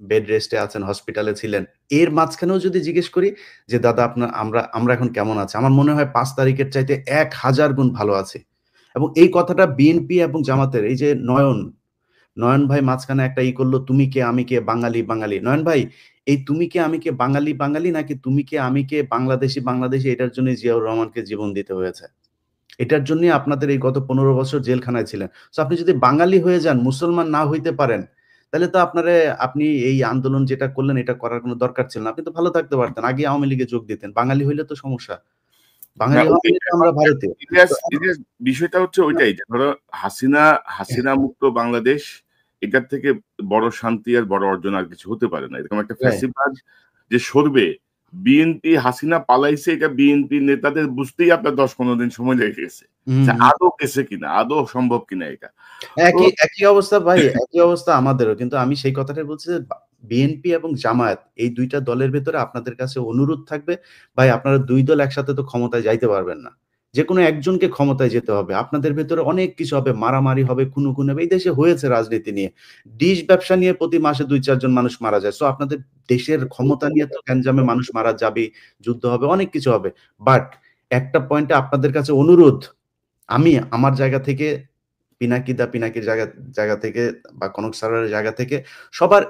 বেড রেস্টে আছেন, হসপিটালে ছিলেন। এর মাঝখানেও যদি জিজ্ঞেস করি যে, "দাদা আমরা এখন কেমন আছি?" আমার মনে হয় ৫ তারিখের চাইতে ১,০০০ গুণ ভালো আছি। এবং এই কথাটা বিএনপি এবং জামাতের এই যে নয়ন ভাই মাঝখানে একটা করলো, "তুমি কে, আমি কে, বাঙালি, বাঙালি।" নয়ন ভাই, এই তুমি কে, আমি কে, বাঙালি, বাঙালি নাকি তুমি কে, আমি কে, বাংলাদেশী, বাংলাদেশী, এটার জন্যই জিয়াউর রহমানকে জীবন দিতে হয়েছে। এটার জন্যই আপনাদের এই গত ১৫ বছর জেলখানায় ছিলেন। সো আপনি যদি বাঙালি হয়ে যান, মুসলমান না হইতে পারেন, তাহলে তো আপনি এই আন্দোলন যেটা করলেন এটা করার কোনো দরকার ছিল না। আপনি তো ভালো থাকতে পারতেন। আগে আওয়ামী লীগে যোগ দিতেন। বাঙালি হইলে তো সমস্যা। না, বাঙালি হওয়া ওইটাই মানে তো আমরা ভারতীয়। ইলিয়াস, তো ইলিয়াস, বিষয়টা হচ্ছে ওইটাই যে ধরো হাসিনা মুক্ত বাংলাদেশ, এটার থেকে বড় শান্তি আর বড় অর্জন আর কিছু হতে পারে না। এরকম একটা রাইট। ফ্যাসিবাদ যে সরবে, বিএনপি হাসিনা পালাইছে, এটা বিএনপি নেতাদের বুঝতেই আপনার ১০-১৫ দিন সময় লেগে গেছে। হুম, যে হুম। আদৌ গেছে কিনা, আদৌ সম্ভব কিনা এটা। তো একই অবস্থা ভাই, একই অবস্থা আমাদেরও। কিন্তু আমি সেই কথাটাই বলছি যে বিএনপি এবং জামায়াত এই ২ টা দলের ভেতরে আপনাদের কাছে অনুরোধ থাকবে, ভাই আপনারা ২ দল একসাথে তো ক্ষমতায় যাইতে পারবেন না। যেকোনো একজনকে ক্ষমতায় যেতে হবে। আপনাদের ভেতরে অনেক কিছু হবে, মারামারি হবে, খুনোখুনি হবে। এই দেশে হয়েছে রাজনীতি নিয়ে। ডিশ ব্যবসা নিয়ে প্রতি মাসে ২-৪ জন মানুষ মারা যায়। সো আপনাদের দেশের ক্ষমতা নিয়ে তো গ্যাঞ্জামে মানুষ মারা যাবেই, যুদ্ধ হবে, অনেক কিছু হবে। বাট একটা পয়েন্টে আপনাদের কাছে অনুরোধ, আমি আমার জায়গা থেকে পিনাকির জায়গা জায়গা থেকে বা কনক সারোয়ারের জায়গা থেকে সবার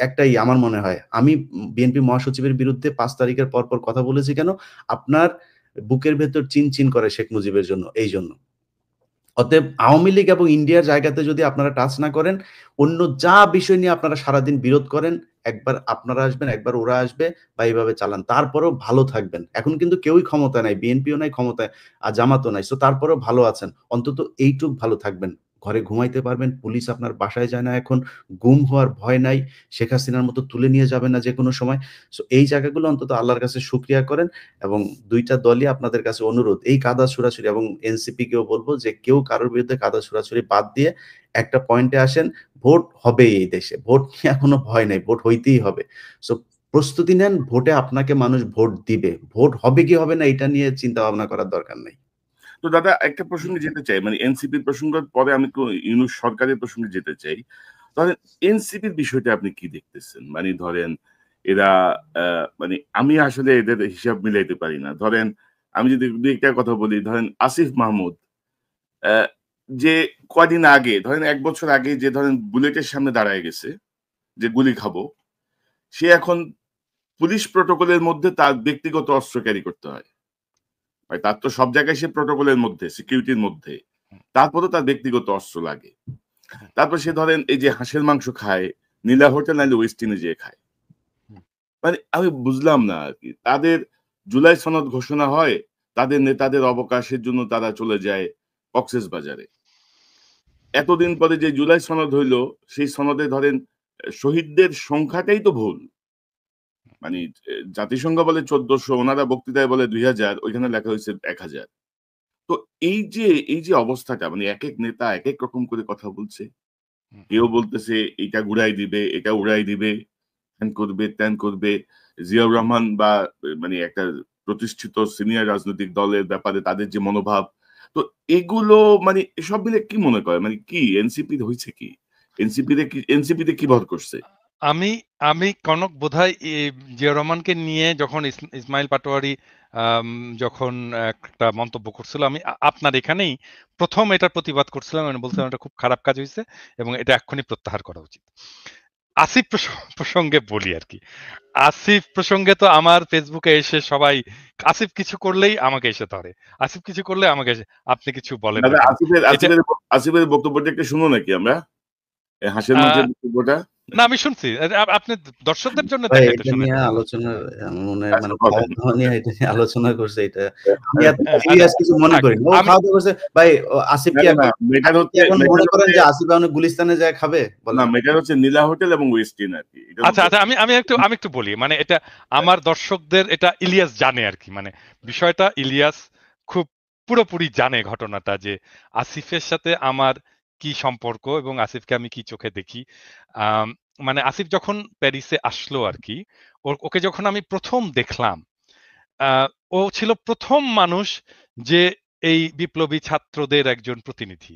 একটাই আমার মনে হয়। আমি বিএনপি মহাসচিবের বিরুদ্ধে ৫ তারিখের পরপর কথা বলেছি কেন? আপনার বুকের ভেতর চিনচিন করে শেখ মুজিবের জন্য, এইজন্য। অতএব আওয়ামী লীগ এবং ইন্ডিয়ার জায়গাতে যদি আপনারা টাচ না করেন, অন্য যা বিষয় নিয়ে আপনারা সারাদিন বিরোধ করেন, একবার আপনারা আসবেন, একবার ওরা আসবে বা এইভাবে চালান। তারপরেও ভালো থাকবেন। এখন কিন্তু কেউই ক্ষমতায় নাই। বিএনপিও নাই ক্ষমতায়, আর জামাতও নাই। সো তারপরেও ভালো আছেন। অন্তত এইটুক ভালো থাকবেন। ঘরে ঘুমাইতে পারবেন। পুলিশ আপনার বাসায় যায় না এখন। গুম হওয়ার ভয় নাই। শেখ হাসিনার মতো তুলে নিয়ে যাবে না যেকোনো সময়। সো এই জায়গাগুলো অন্তত আল্লাহর কাছে শুকরিয়া করেন এবং ২ টা দলই আপনাদের কাছে অনুরোধ, এই কাদা ছুড়াছুড়ি এবং এনসিপি কেও বলব যে কেউ কারোর বিরুদ্ধে কাদা ছুড়াছুড়ি বাদ দিয়ে একটা পয়েন্টে আসেন, ভোট হবেই এই দেশে। ভোট নিয়ে কোনো ভয় নাই। ভোট হইতেই হবে। সো প্রস্তুতি নেন, ভোটে আপনাকে মানুষ ভোট দিবে। ভোট হবে কি হবে না এটা নিয়ে চিন্তা ভাবনা করার দরকার নাই। তো দাদা, একটা প্রসঙ্গে যেতে চাই, মানে এনসিপির প্রসঙ্গের পরে আমি ইউনূস সরকারের প্রসঙ্গে যেতে চাই। ধরেন এনসিপির বিষয়টা আপনি কি দেখতেছেন? মানে ধরেন এরা মানে আমি আসলে এদের হিসাব মিলাইতে পারি না। ধরেন আমি যদি ২-১ টা কথা বলি, ধরেন আসিফ মাহমুদ অ্যা যে কয়দিন আগে, ধরেন ১ বছর আগে যে ধরেন বুলেটের সামনে দাঁড়ায় গেছে যে গুলি খাবো, সে এখন পুলিশ প্রটোকলের মধ্যে তার ব্যক্তিগত অস্ত্র ক্যারি করতে হয়। ভাই তার তো সব জায়গায় সে প্রটোকলের মধ্যে, সিকিউরিটির মধ্যে। তারপরেও তার ব্যক্তিগত অস্ত্র লাগে। তারপর সে ধরেন এই যে হাঁসের মাংস খায়, নীলা হোটেল নাইলে ওয়েস্টিনে যেয়ে খায়। মানে আমি বুঝলাম না আরকি। তাদের জুলাই সনদ ঘোষণা হয়, তাদের নেতাদের অবকাশের জন্য তারা চলে যায় কক্সেসবাজারে। এতদিন পরে যে জুলাই সনদ হইল, সেই সনদে ধরেন শহীদদের সংখ্যাটাই তো ভুল। মানে জাতিসংঘ বলে 1400, ওনারা বক্তৃতায় বলে 2000, ওইখানে লেখা হয়েছে 1000। তো এই যে অবস্থাটা, মানে এক এক নেতা এক এক রকম করে কথা বলছে। কেউ বলতেছে এটা ঘুরাই দিবে, এটা উড়াই দিবে, হ্যান করবে, ত্যান করবে। জিয়াউর রহমান বা মানে একটা প্রতিষ্ঠিত সিনিয়র রাজনৈতিক দলের ব্যাপারে তাদের যে মনোভাব, তো এগুলো মানে সব মিলে কি মনে করে, মানে কি এনসিপি হয়েছে কি, এনসিপিতে কি ভর করছে? আমি আমি কনক বোধহয় জিয়া রহমানকে নিয়ে যখন ইসমাইল পাটোয়ারি আম, যখন একটা মন্তব্য করছিল, আমি আপনার এখানেই প্রথম এটার প্রতিবাদ করছিলাম, আমি বলছিলাম এটা খুব খারাপ কাজ হয়েছে এবং এটা এক্ষুনি প্রত্যাহার করা উচিত। আসিফ প্রসঙ্গে বলি আর কি, আসিফ প্রসঙ্গে তো আমার ফেসবুকে এসে সবাই আসিফ কিছু করলেই আমাকে এসে ধরে, আসিফ কিছু করলে আমাকে এসে আপনি কিছু বলেন না দাদা, কেন। আসিফের এটা আসিফের আসিফের বক্তব্যটা একটু শুনো নাকি আমরা, হাসির আহ, মাঝে বক্তব্যটা। না আমি শুনছি, আপনি দর্শকদের জন্য ভাই দেখাইতে এটা শুনেন নিয়ে না। আলোচনা আমার মনে হয় আচ্ছা, মানে খাওয়া বলেন। দাওয়া নিয়ে এটা নিয়ে আলোচনা করছে, এটা আমি এত হ্যাঁ, সিরিয়াস কিছু মনে থাক, করি না। ও আমি খাওয়া দাওয়া করছে ভাই, আসিফ না কি না না, এখন মেটার আপনি কি হচ্ছে এখন মেটার মনে করেন হচ্ছে যে আসিফ এখন গুলিস্তানে যায় খাবে? না, বলেন। মেটার হচ্ছে নীলা হোটেল এবং ওয়েস্ট ইন আর কি, এটার আচ্ছা মধ্যে। আচ্ছা, আমি একটু বলি, মানে এটা আমার দর্শকদের, এটা ইলিয়াস জানে আর কি, মানে বিষয়টা ইলিয়াস খুব পুরোপুরি জানে ঘটনাটা, যে আসিফের সাথে আমার কি সম্পর্ক এবং আসিফকে আমি কি চোখে দেখি। আম, মানে আসিফ যখন প্যারিসে আসলো আর কি, ওকে যখন আমি প্রথম দেখলাম, আহ, ও ছিল প্রথম মানুষ যে এই বিপ্লবী ছাত্রদের একজন প্রতিনিধি।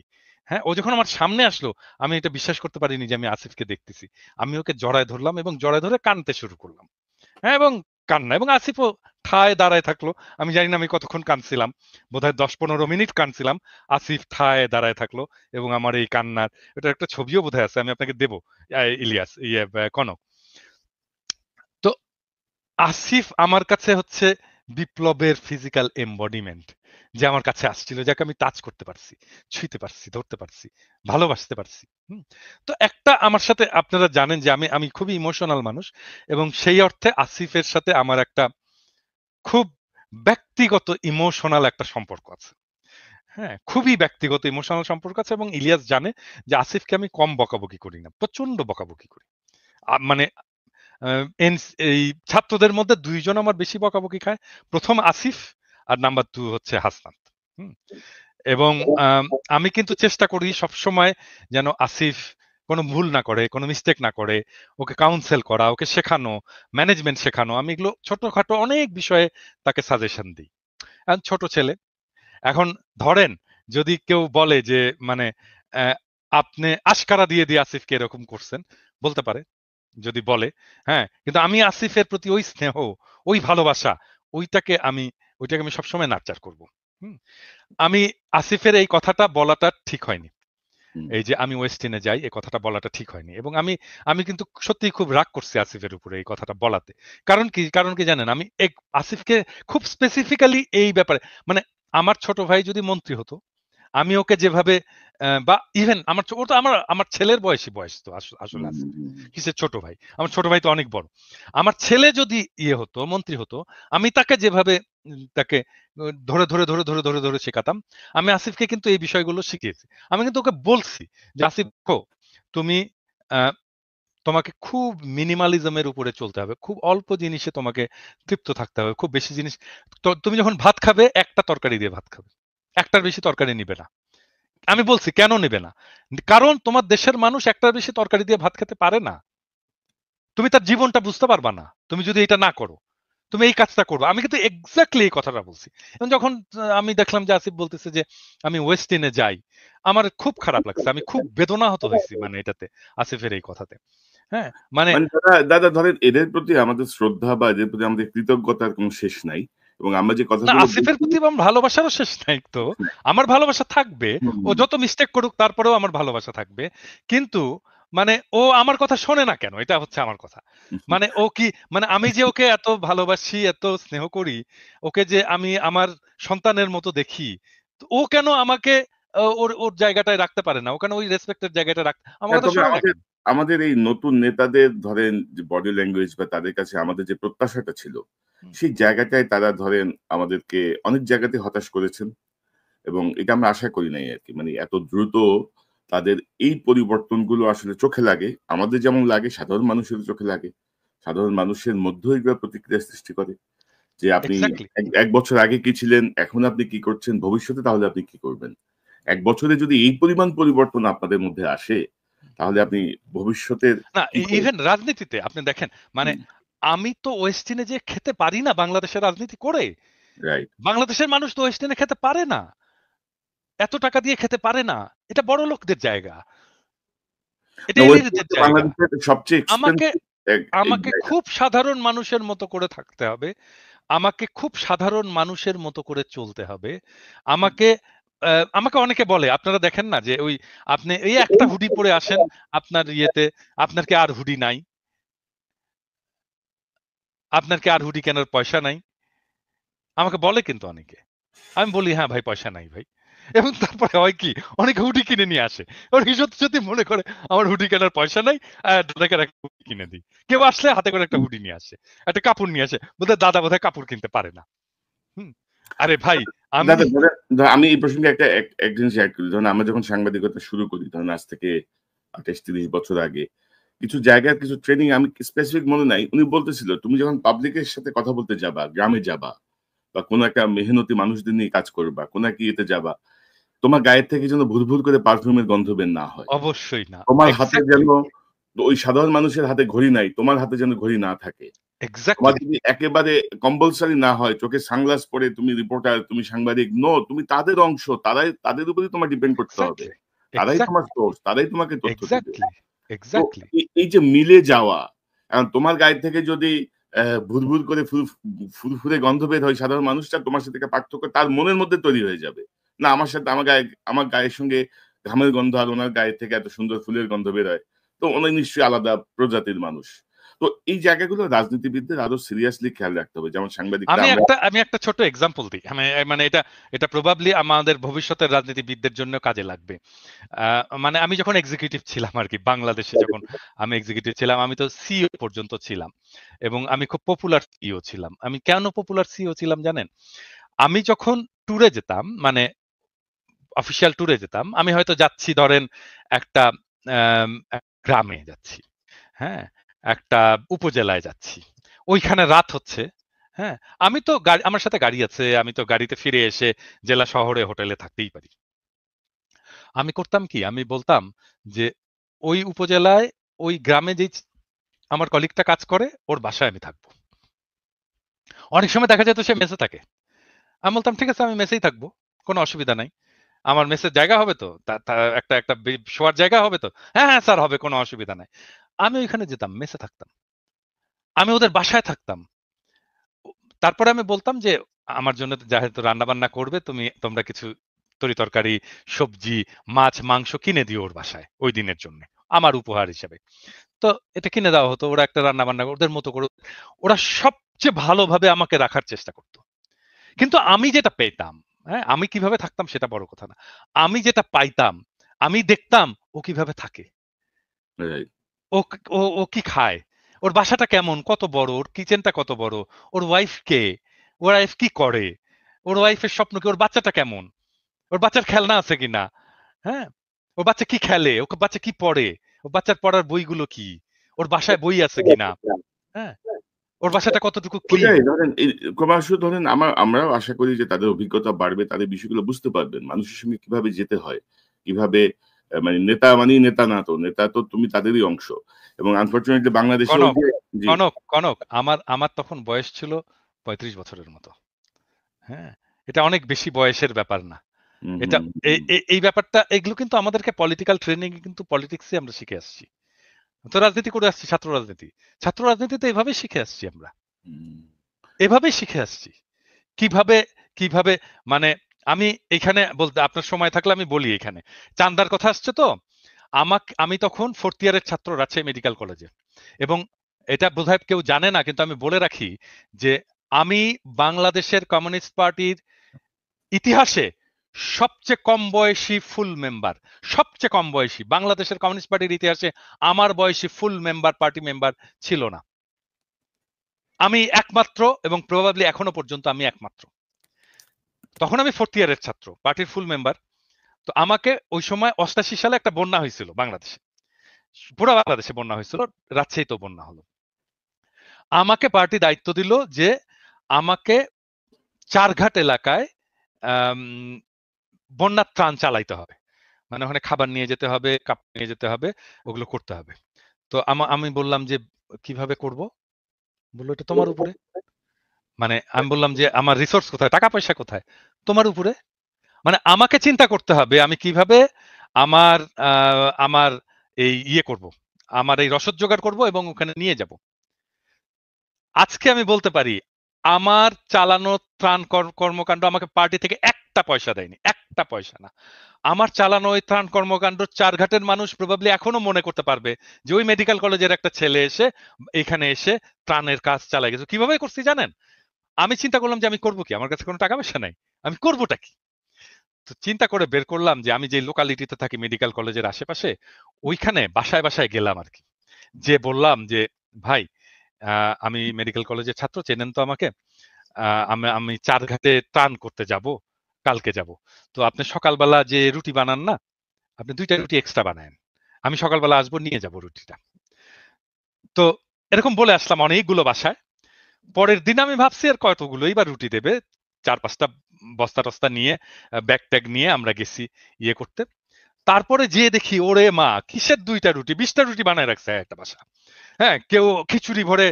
হ্যাঁ, ও যখন আমার সামনে আসলো, আমি এটা বিশ্বাস করতে পারিনি যে আমি আসিফকে দেখতেছি। আমি ওকে জড়ায় ধরলাম এবং জড়ায় ধরে কাঁদতে শুরু করলাম। হ্যাঁ, এবং কান্না, এবং আসিফও ঠায় দাঁড়ায় থাকলো। আমি জানি না আমি কতক্ষণ কাঁদছিলাম, বোধহয় 10-15 মিনিট কাঁদছিলাম। আসিফ ঠায় দাঁড়ায় থাকলো এবং আমার এই কান্নার এটা একটা ছবিও বোধহয় আছে, আমি আপনাকে দেবো। ইলিয়াস, কনক। তো আসিফ আমার কাছে হচ্ছে বিপ্লবের ফিজিক্যাল এম্বডিমেন্ট, যে আমার কাছে আসছিল, যাকে আমি টাচ করতে পারছি, ছুঁইতে পারছি, ধরতে পারছি, ভালোবাসতে পারছি। তো একটা আমার সাথে, আপনারা জানেন যে আমি আমি খুবই ইমোশনাল মানুষ, এবং সেই অর্থে আসিফের সাথে আমার একটা খুব ব্যক্তিগত ইমোশনাল একটা সম্পর্ক আছে। হ্যাঁ, খুবই ব্যক্তিগত ইমোশনাল সম্পর্ক আছে, এবং ইলিয়াস জানে যে আসিফকে আমি কম বকাবকি করি না, প্রচন্ড বকাবকি করি। মানে এই ছাত্রদের মধ্যে দুইজন আমার বেশি বকাবকি খায়, প্রথম আসিফ, আর নাম্বার 2 হচ্ছে হাসনাত। হুম, এবং আম, আমি কিন্তু চেষ্টা করি সবসময় যেন আসিফ কোনো ভুল না করে, কোনো মিস্টেক না করে, ওকে কাউন্সেল করা, ওকে শেখানো, ম্যানেজমেন্ট শেখানো, আমি এগুলো ছোটখাটো অনেক বিষয়ে তাকে সাজেশন দিই। আর ছোট ছেলে, এখন ধরেন যদি কেউ বলে যে মানে আহ, আপনি আশকারা দিয়ে দিয়ে আসিফকে এরকম করছেন, বলতে পারে, যদি বলে। হ্যাঁ, কিন্তু আমি আসিফের প্রতি ওই স্নেহ, ওই ভালোবাসা, ওইটাকে আমি সবসময় নার্চার করব। হুম, আমি আসিফের এই কথাটা বলাটা ঠিক হয়নি, এই যে আমি ওয়েস্টিনে যাই, এই কথাটা বলাটা ঠিক হয়নি, এবং আমি আমি কিন্তু সত্যিই খুব রাগ করছি আসিফের উপরে এই কথাটা বলাতে। কারণ কি জানেন, আমি আসিফকে খুব স্পেসিফিক্যালি এই ব্যাপারে, মানে আমার ছোট ভাই যদি মন্ত্রী হতো, আমি ওকে যেভাবে বা ইভেন ওটা আমার আমার ছেলের বয়স তো আসলে আসিফ কিসের ছোট ভাই, আমার ছোট ভাই তো অনেক বড়। আমার ছেলে যদি ইয়ে হতো, মন্ত্রী হতো, আমি তাকে যেভাবে তাকে ধরে ধরে ধরে ধরে ধরে ধরে শেখাতাম, আমি আসিফকে কিন্তু এই বিষয়গুলো শিখিয়েছি। আমি কিন্তু ওকে বলছি যে আসিফ দেখো, তুমি আহ, তোমাকে খুব মিনিমালিজমের উপরে চলতে হবে, খুব অল্প জিনিসে তোমাকে তৃপ্ত থাকতে হবে, খুব বেশি জিনিস, তুমি যখন ভাত খাবে একটা তরকারি দিয়ে ভাত খাবে, একটার বেশি তরকারি নিবে না। আমি বলছি কেন নেবে না, কারণ তোমার দেশের মানুষ একটার বেশি তরকারি দিয়ে ভাত খেতে পারে না। তুমি তার জীবনটা বুঝতে পারবা না তুমি যদি এটা না করো, তুমি এই কাজটা করবে। আমি কিন্তু এক্স্যাক্টলি এই কথাটা বলছি। এবং যখন আমি দেখলাম যে আসিফ বলতেছে যে আমি ওয়েস্ট ইন্ডে যাই, আমার খুব খারাপ লাগছে, আমি খুব বেদনাহত হয়েছি, মানে এটাতে, আসিফের এই কথাতে। হ্যাঁ, মানে মানে দাদা দাদা ধরেন এদের প্রতি আমাদের শ্রদ্ধা বা এদের প্রতি আমাদের কৃতজ্ঞতার কোনো শেষ নাই, এবং আমরা যে না, কথাগুলো আসিফের বলছি। প্রতি আমার ভালোবাসারও শেষ নাই তো, আমার ভালোবাসা থাকবে, ও হুম, যত মিস্টেক করুক তারপরেও আমার ভালোবাসা থাকবে। কিন্তু মানে ও আমার কথা শোনে না কেন, এটা হচ্ছে আমার কথা। হুম। মানে ও কি, মানে আমি যে ওকে এত ভালোবাসি, এত স্নেহ করি, ওকে যে আমি আমার সন্তানের মতো দেখি, তো ও কেন আমাকে ওর ওর জায়গাটায় রাখতে পারে না, ও কেন ওই রেসপেক্টের জায়গাটা রাখতে, আমার হ্যাঁ, কথা তবে শোনে না আমাদের কেন? আমাদের এই নতুন নেতাদের ধরেন যে বডি ল্যাঙ্গুয়েজ বা তাদের কাছে আমাদের যে প্রত্যাশাটা ছিল, হুম, সেই জায়গাটায় তারা ধরেন আমাদেরকে অনেক জায়গাতে হতাশ করেছেন, এবং এটা আমরা আশা করি নাই আরকি। মানে এত দ্রুত তাদের এই পরিবর্তনগুলো আসলে চোখে লাগে। আমাদের যেমন লাগে সাধারণ মানুষেরও চোখে লাগে। সাধারণ মানুষের মধ্যেও এগুলো প্রতিক্রিয়া সৃষ্টি করে যে আপনি এক্স্যাক্টলি। এক বছর আগে কি ছিলেন, এখন আপনি কি করছেন, ভবিষ্যতে তাহলে আপনি কি করবেন। এক বছরে যদি এই পরিমাণ পরিবর্তন আপনাদের মধ্যে আসে, তাহলে আপনি ভবিষ্যতের না, কি করবেন? ইভেন রাজনীতিতে আপনি দেখেন, মানে হুম, আমি তো ওয়েস্টিনে যে খেতে পারি না বাংলাদেশের রাজনীতি করে। রাইট। বাংলাদেশের মানুষ তো ওয়েস্টিনে খেতে পারে না। এত টাকা দিয়ে খেতে পারে না। এটা বড় লোকদের জায়গা। এটা না, ওয়েস্ট এলিটদের ইন্ডিজ জায়গা। বাংলাদেশের সবচেয়ে আমাকে এক্সপেন্সিভ এই আমাকে জায়গা। খুব সাধারণ মানুষের মতো করে থাকতে হবে। আমাকে খুব সাধারণ মানুষের মতো করে চলতে হবে। আমাকে আমাকে অনেকে বলে, আপনারা দেখেন না যে ওই আপনি এই একটা হুডি পরে আসেন আপনার ইয়েতে, আপনার কি আর হুডি নাই? আপনার কি আর হুডি কেনার পয়সা নাই? আমাকে বলে কিন্তু অনেকে। আমি বলি, "হ্যাঁ ভাই, পয়সা নাই ভাই।" এবং তারপরে হয় কি? অনেকে হুডি কিনে নিয়ে আসে। ওর সত্যি, সত্যি মনে করে আমার হুডি কেনার পয়সা নাই। দাদাকে একটা হুডি কিনে দিই। কেউ আসলে হাতে করে একটা হুডি নিয়ে আসে। একটা কাপড় নিয়ে আসে। বোধহয় দাদা বোধহয় কাপড় কিনতে পারে না। হুম? আরে ভাই, আমি দাদা ধরেন আমি এই প্রসঙ্গে এক জিনিস এড করি। ধরুন আমরা যখন সাংবাদিকতা শুরু করি, ধরুন আজ থেকে ২৮-৩০ বছর আগে, কিছু জায়গার কিছু ট্রেনিং আমি স্পেসিফিক মনে নাই। উনি বলতেছিল, "তুমি যখন পাবলিকের সাথে কথা বলতে যাবা, গ্রামে যাবা বা কোন একটা মেহনতি মানুষদের নিয়ে কাজ করবা, কোন একটা ইয়েতে যাবা, তোমার গায়ের থেকে যেন ভুরভুর করে পারফিউমের গন্ধ বের না হয়। অবশ্যই না। তোমার হাতে যেন এক্সাক্টলি, ওই সাধারণ মানুষের হাতে ঘড়ি নাই, তোমার হাতে যেন ঘড়ি না থাকে। তোমার এক্সাক্টলি, যদি একেবারে কম্পালসরি না হয়, চোখে সানগ্লাস পরে তুমি রিপোর্টার, তুমি সাংবাদিক, নো, তুমি তাদের অংশ। তাদের উপরেই তোমার ডিপেন্ড করতে হবে। এক্সাক্টলি, তারাই তোমার এক্সাক্টলি, সোর্স, তারাই তোমাকে তথ্য দিবে। এক্সাক্টলি, তো এক্সাক্টলি। এই যে মিলে যাওয়া, এখন তোমার গায়ে থেকে যদি ভুরভুর করে ফুরফুরে গন্ধ বের হয়, সাধারণ মানুষটা তোমার সাথে পার্থক্য তার মনের মধ্যে তৈরি হয়ে যাবে। না, আমার সাথে আমার গায়ের সঙ্গে ঘামের গন্ধ আর উনার গায়ে থেকে এত সুন্দর ফুলের গন্ধ বের হয়। তো উনি নিশ্চয়ই আলাদা প্রজাতির মানুষ। তো এই জায়গাগুলো রাজনীতিবিদদের আরো সিরিয়াসলি খেয়াল রাখতে হবে। যেমন সাংবাদিকরা আমরা আমি একটা ছোট এক্সাম্পল দিই। মানে এটা প্রবাবলি আমাদের ভবিষ্যতের রাজনীতিবিদদের জন্য কাজে লাগবে। মানে আমি যখন এক্সিকিউটিভ ছিলাম আরকি, বাংলাদেশে যখন আমি এক্সিকিউটিভ ছিলাম, আমি তো সিইও পর্যন্ত ছিলাম। এবং আমি খুব পপুলার সিইও ছিলাম। আমি কেন পপুলার সিইও ছিলাম জানেন? আমি যখন ট্যুরে যেতাম, মানে অফিসিয়াল ট্যুরে যেতাম, আমি হয়তো যাচ্ছি ধরেন একটা গ্রামে যাচ্ছি। হ্যাঁ? একটা উপজেলায় যাচ্ছি। ওইখানে রাত হচ্ছে। হ্যাঁ? আমি তো আমার সাথে গাড়ি আছে। আমি তো গাড়িতে ফিরে এসে জেলা শহরে হোটেলে থাকতেই পারি। আমি করতাম কি? আমি বলতাম যে, ওই উপজেলায় ওই গ্রামে যেই আমার কলিগটা কাজ করে, ওর বাসায় আমি থাকবো। অনেক সময় দেখা যেত সে মেসে থাকে। আমি বলতাম, "ঠিক আছে, আমি মেসেই থাকবো। কোনো অসুবিধা নাই। আমার মেসের জায়গা হবে তো? তা তা একটা একটা শোয়ার জায়গা হবে তো?" "হ্যাঁ, হ্যাঁ স্যার, হবে, কোনো অসুবিধা নাই।" আমি ওইখানে যেতাম, মেসে থাকতাম। আমি ওদের বাসায় থাকতাম। ও তারপরে আমি বলতাম যে, "আমার জন্য যেহেতু রান্না-বান্না করবে, তোমরা কিছু তরি-তরকারি, সবজি, মাছ, মাংস কিনে দিও ওর বাসায় ওই দিনের জন্যে। আমার উপহার হিসেবে।" তো এটা কিনে দেওয়া হতো। ওরা একটা রান্না-বান্না ওদের মতো করে ওরা সবচেয়ে ভালোভাবে আমাকে রাখার চেষ্টা করত। কিন্তু আমি যেটা পেতাম, হ্যাঁ? আমি কিভাবে থাকতাম সেটা বড় কথা না। আমি যেটা পাইতাম, আমি দেখতাম ও কিভাবে থাকে। রাইট। ও ক ও ও কি খায়? ওর বাসাটা কেমন? কত বড়? ওর কিচেনটা কত বড়? ওর ওয়াইফ কে? ওর ওয়াইফ কি করে? ওর ওয়াইফের স্বপ্ন কি? ওর বাচ্চাটা কেমন? ওর বাচ্চার খেলনা আছে কিনা? হ্যাঁ? ওর বাচ্চা কি খেলে? ওর বাচ্চা কি পড়ে? ওর বাচ্চার পড়ার বইগুলো কি? ওর বাসায় বই আছে কিনা? হ্যাঁ? ওর বাসাটা কতটুকু ক্লিন? ওইটাই ধরেন ক্রমশ ধরেন আমরাও আশা করি যে তাদের অভিজ্ঞতা বাড়বে, তাদের বিষয়গুলো বুঝতে পারবেন। মানুষের সঙ্গে কিভাবে যেতে হয়, কিভাবে মানে নেতা মানেই নেতা না তো। নেতা তো তুমি তাদেরই অংশ। এবং আনফরচুনেটলি বাংলাদেশে ওই কনক, যে জি। কনক, আমার আমার তখন বয়স ছিল ৩৫ বছরের মতো। হ্যাঁ? এটা অনেক বেশি বয়সের ব্যাপার না। হুম, এটা হুম, হুম, এই ব্যাপারটা, এগুলো কিন্তু আমাদেরকে পলিটিক্যাল ট্রেনিং এ কিন্তু পলিটিক্সই আমরা শিখে আসছি। তো রাজনীতি করে আসছি, ছাত্র রাজনীতি। ছাত্র রাজনীতিতে এভাবেই শিখে আসছি আমরা। হুম। এভাবেই শিখে আসছি। কিভাবে কিভাবে মানে আমি এখানে বলতে আপনার সময় থাকলে আমি বলি এখানে। চান্দার কথা আসছে তো? আমি তখন 4th ইয়ারের ছাত্র রাজশাহী মেডিকেল কলেজে। এবং এটা বোধহয় কেউ জানে না, কিন্তু আমি বলে রাখি যে আমি বাংলাদেশের কমিউনিস্ট পার্টির ইতিহাসে সবচেয়ে কম বয়সী ফুল মেম্বার। সবচেয়ে কম বয়সী। বাংলাদেশের কমিউনিস্ট পার্টির ইতিহাসে আমার বয়সী ফুল মেম্বার, পার্টি মেম্বার ছিল না। আমি একমাত্র, এবং প্রবাবলি এখনো পর্যন্ত আমি একমাত্র। তখন আমি 4th ইয়ারের ছাত্র, পার্টির ফুল মেম্বার। তো আমাকে ওই সময় ৮৮ সালে একটা বন্যা হয়েছিল বাংলাদেশে। পুরো বাংলাদেশে বন্যা হয়েছিল, রাজশাহীতেও বন্যা হলো। আমাকে পার্টি দায়িত্ব দিল যে আমাকে চারঘাট এলাকায় বন্যার ত্রাণ চালাইতে হবে, মানে ওখানে খাবার নিয়ে যেতে হবে, কাপড় নিয়ে যেতে হবে, ওগুলো করতে হবে। তো আমি বললাম যে কিভাবে করব? বললো এটা তোমার উপরে। মানে আমি বললাম যে আমার রিসোর্স কোথায়, টাকা পয়সা কোথায়? তোমার উপরে। মানে আমাকে চিন্তা করতে হবে আমি কিভাবে আমার আমার এই ইয়ে করব, আমার এই রসদ জোগাড় করব এবং ওখানে নিয়ে যাব। আজকে আমি বলতে পারি আমার চালানো ত্রাণ কর্মকাণ্ড আমাকে পার্টি থেকে একটা পয়সা দেয়নি, একটা পয়সা না। আমার চালানো ওই ত্রাণ কর্মকাণ্ড চারঘাটের মানুষ প্রবাবলি এখনো মনে করতে পারবে যে ওই মেডিকেল কলেজের একটা ছেলে এসে এখানে এসে ত্রাণের কাজ চালাই গেছে। কিভাবে করছি জানেন? আমি চিন্তা করলাম যে আমি করবো কি, আমার কাছে কোনো টাকা পয়সা নাই, আমি করবোটা কি? তো চিন্তা করে বের করলাম যে আমি যে লোকালিটিতে থাকি মেডিকেল কলেজের আশেপাশে, ওইখানে বাসায় বাসায় গেলাম আর কি। যে বললাম যে ভাই আমি মেডিকেল কলেজের ছাত্র, চেনেন তো আমাকে, আমি চারঘাটে ত্রাণ করতে যাব, কালকে যাব। তো আপনি সকালবেলা যে রুটি বানান না, আপনি 2টা রুটি এক্সট্রা বানায়েন, আমি সকালবেলা আসবো, নিয়ে যাব রুটিটা। তো এরকম বলে আসলাম অনেকগুলো বাসায়। পরের দিন আমি ভাবছি আর কতগুলোই বা রুটি দেবে, 4-5টা বস্তা টস্তা নিয়ে ব্যাগ ট্যাগ নিয়ে আমরা গেছি ইয়ে করতে। তারপরে যেয়ে দেখি ওরে মা, কিসের 2টা রুটি, 20টা রুটি বানায় রাখছে একটা বাসা। হ্যাঁ, কেউ খিচুড়ি ভরে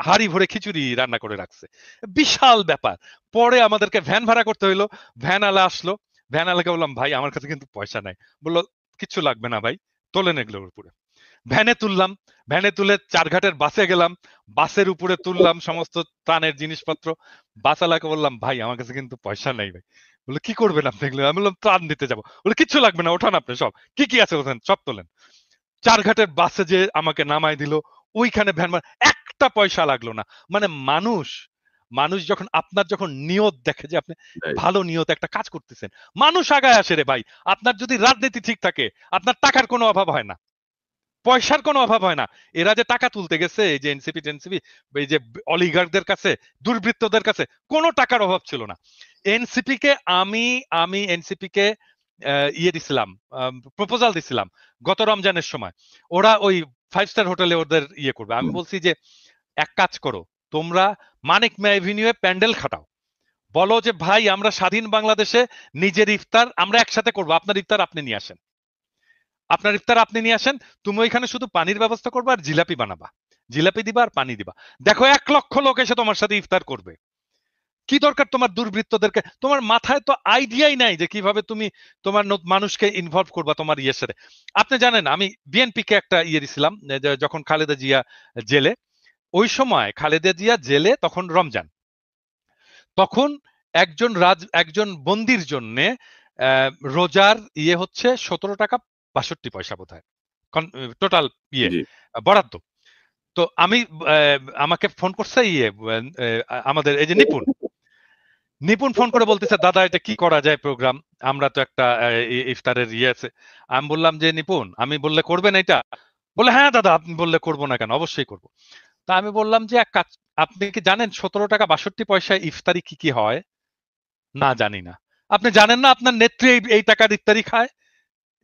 হাড়ি ভরে খিচুড়ি রান্না করে রাখছে। বিশাল ব্যাপার। পরে আমাদেরকে ভ্যান ভাড়া করতে হইলো, ভ্যান আলা আসলো, ভ্যান আলাকে বললাম ভাই আমার কাছে কিন্তু পয়সা নাই। বললো কিচ্ছু লাগবে না ভাই, তোলেন এগুলোর উপরে। ভ্যানে তুললাম, ভ্যানে তুলে চারঘাটের বাসে গেলাম, বাসের উপরে তুললাম সমস্ত ত্রাণের জিনিসপত্র। বাসালাকে বললাম ভাই আমার কাছে কিন্তু পয়সা নাই ভাই। বললো কি করবেন আপনি এগুলো? আমি বললাম ত্রাণ দিতে যাবো। বলে কিচ্ছু লাগবে না, ওঠান আপনি সব, কি কি আছে ওখানে সব তোলেন। চারঘাটের বাসে যে আমাকে নামাই দিল, ওইখানে ভ্যান একটা পয়সা লাগলো না। মানে মানুষ যখন আপনার যখন নিয়ত দেখে যে আপনি ভালো নিয়ত একটা কাজ করতেছেন, মানুষ আগায় আসে রে ভাই। আপনার যদি রাজনীতি ঠিক থাকে, আপনার টাকার কোনো অভাব হয় না, পয়সার কোনো অভাব হয় না। এরা যে টাকা তুলতে গেছে, এই যে এনসিপি টেনসিপি, এই যে অলিগার্কদের কাছে, দুর্বৃত্তদের কাছে কোনো টাকার অভাব ছিল না। এনসিপি কে আমি এনসিপি কে ইয়ে দিছিলাম, প্রপোজাল দিছিলাম গত রমজানের সময়। ওরা ওই 5 স্টার হোটেলে ওদের ইয়ে করবে। আমি বলছি যে এক কাজ করো, তোমরা মানিক মে এভিনিউয়ে প্যান্ডেল খাটাও, বলো যে ভাই আমরা স্বাধীন বাংলাদেশে নিজের ইফতার আমরা একসাথে করবো, আপনার ইফতার আপনি নিয়ে আসেন, আপনার ইফতার আপনি নিয়ে আসেন, তুমি ওইখানে শুধু পানির ব্যবস্থা করবে আর জিলাপি বানাবা, জিলাপি দিবা আর পানি দিবা। দেখো 1 লক্ষ লোক এসে তোমার সাথে ইফতার করবে। কি দরকার তোমার দুর্বৃত্তদেরকে? তোমার মাথায় তো আইডিয়াই নাই যে কিভাবে তুমি তোমার মানুষকে ইনভলভ করবা তোমার ইয়ের সাথে। আপনি জানেন আমি বিএনপি কে একটা ইয়ে দিছিলাম যখন খালেদা জিয়া জেলে, ওই সময় খালেদা জিয়া জেলে তখন রমজান, তখন একজন বন্দির জন্য রোজার ইয়ে হচ্ছে 17 টাকা 62 পয়সা বোধ হয় টোটাল ইয়ে বরাদ্দ। তো আমি আমাকে ফোন করছে ইয়ে আমাদের এই যে নিপুণ ফোন করে বলতেছে দাদা এটা কি করা যায় প্রোগ্রাম, আমরা তো একটা ইফতারের ইয়ে আছে। আমি বললাম যে নিপুণ আমি বললে করবেন এটা? বলে হ্যাঁ দাদা আপনি বললে করবো না কেন, অবশ্যই করবো। তা আমি বললাম যে এক কাজ, আপনি কি জানেন 17 টাকা 62 পয়সায় ইফতারি কি কি হয়? না জানি না। আপনি জানেন না আপনার নেত্রী এই টাকার ইফতারি খায়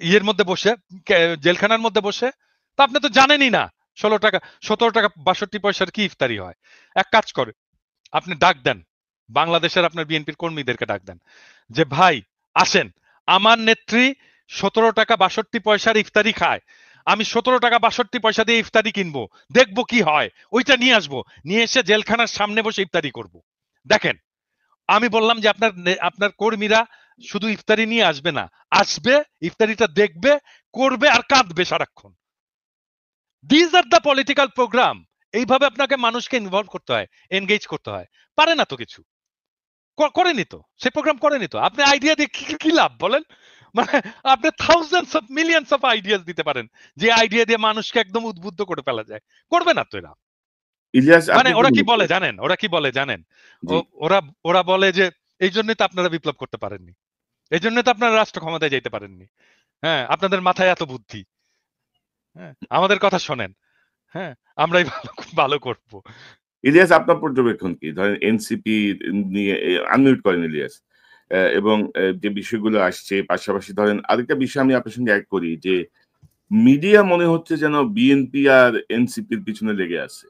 ইয়ের মধ্যে বসে, জেলখানার মধ্যে বসে? তা আপনি তো জানেনই না 17 টাকা 62 পয়সার কি ইফতারি হয়। এক কাজ করে আপনি ডাক দেন বাংলাদেশের আপনার বিএনপির কর্মীদেরকে ডাক দেন যে ভাই আসেন, আমার নেত্রী 17 টাকা 62 পয়সার ইফতারি খায়, আমি 17 টাকা 62 পয়সা দিয়ে ইফতারি কিনবো, দেখবো কি হয়, ওইটা নিয়ে আসবো, নিয়ে এসে জেলখানার সামনে বসে ইফতারি করব। দেখেন, আমি বললাম যে আপনার কর্মীরা শুধু ইফতারি নিয়ে আসবে না, আসবে ইফতারিটা দেখবে, করবে আর কাঁদবে সারাক্ষণ। This are the political programme. এইভাবে আপনাকে মানুষকে ইনভলভ করতে হয়, এনগেজ করতে হয়। পারে না তো কিছু, করেনি তো, সে প্রোগ্রাম করেনি তো। আপনি আইডিয়া দিয়ে কি লাভ বলেন? মানে আপনি thousands of millions of ideas দিতে পারেন, যে আইডিয়া দিয়ে মানুষকে একদম উদ্বুদ্ধ করে ফেলা যায়, করবে না তো এরা। ইলিয়াস মানে ওরা কি বলে জানেন, ওরা বলে যে এই জন্যই তো আপনারা বিপ্লব করতে পারেননি, এই জন্যই তো আপনারা রাষ্ট্র ক্ষমতায় যেতে পারেননি। হ্যাঁ, আপনাদের মাথায় এত বুদ্ধি। হ্যাঁ, আমাদের কথা শোনেন, হ্যাঁ আমরাই ভালো করবো। ইলিয়াস আপনার পর্যবেক্ষণ কি? ধরেন এনসিপি নিয়ে আনমিউট করেন ইলিয়াস, এবং যে বিষয়গুলো আসছে পাশাপাশি ধরেন আরেকটা বিষয় আমি আপনার সঙ্গে অ্যাড করি যে মিডিয়া মনে হচ্ছে যেন বিএনপি আর এনসিপির পিছনে লেগে আছে।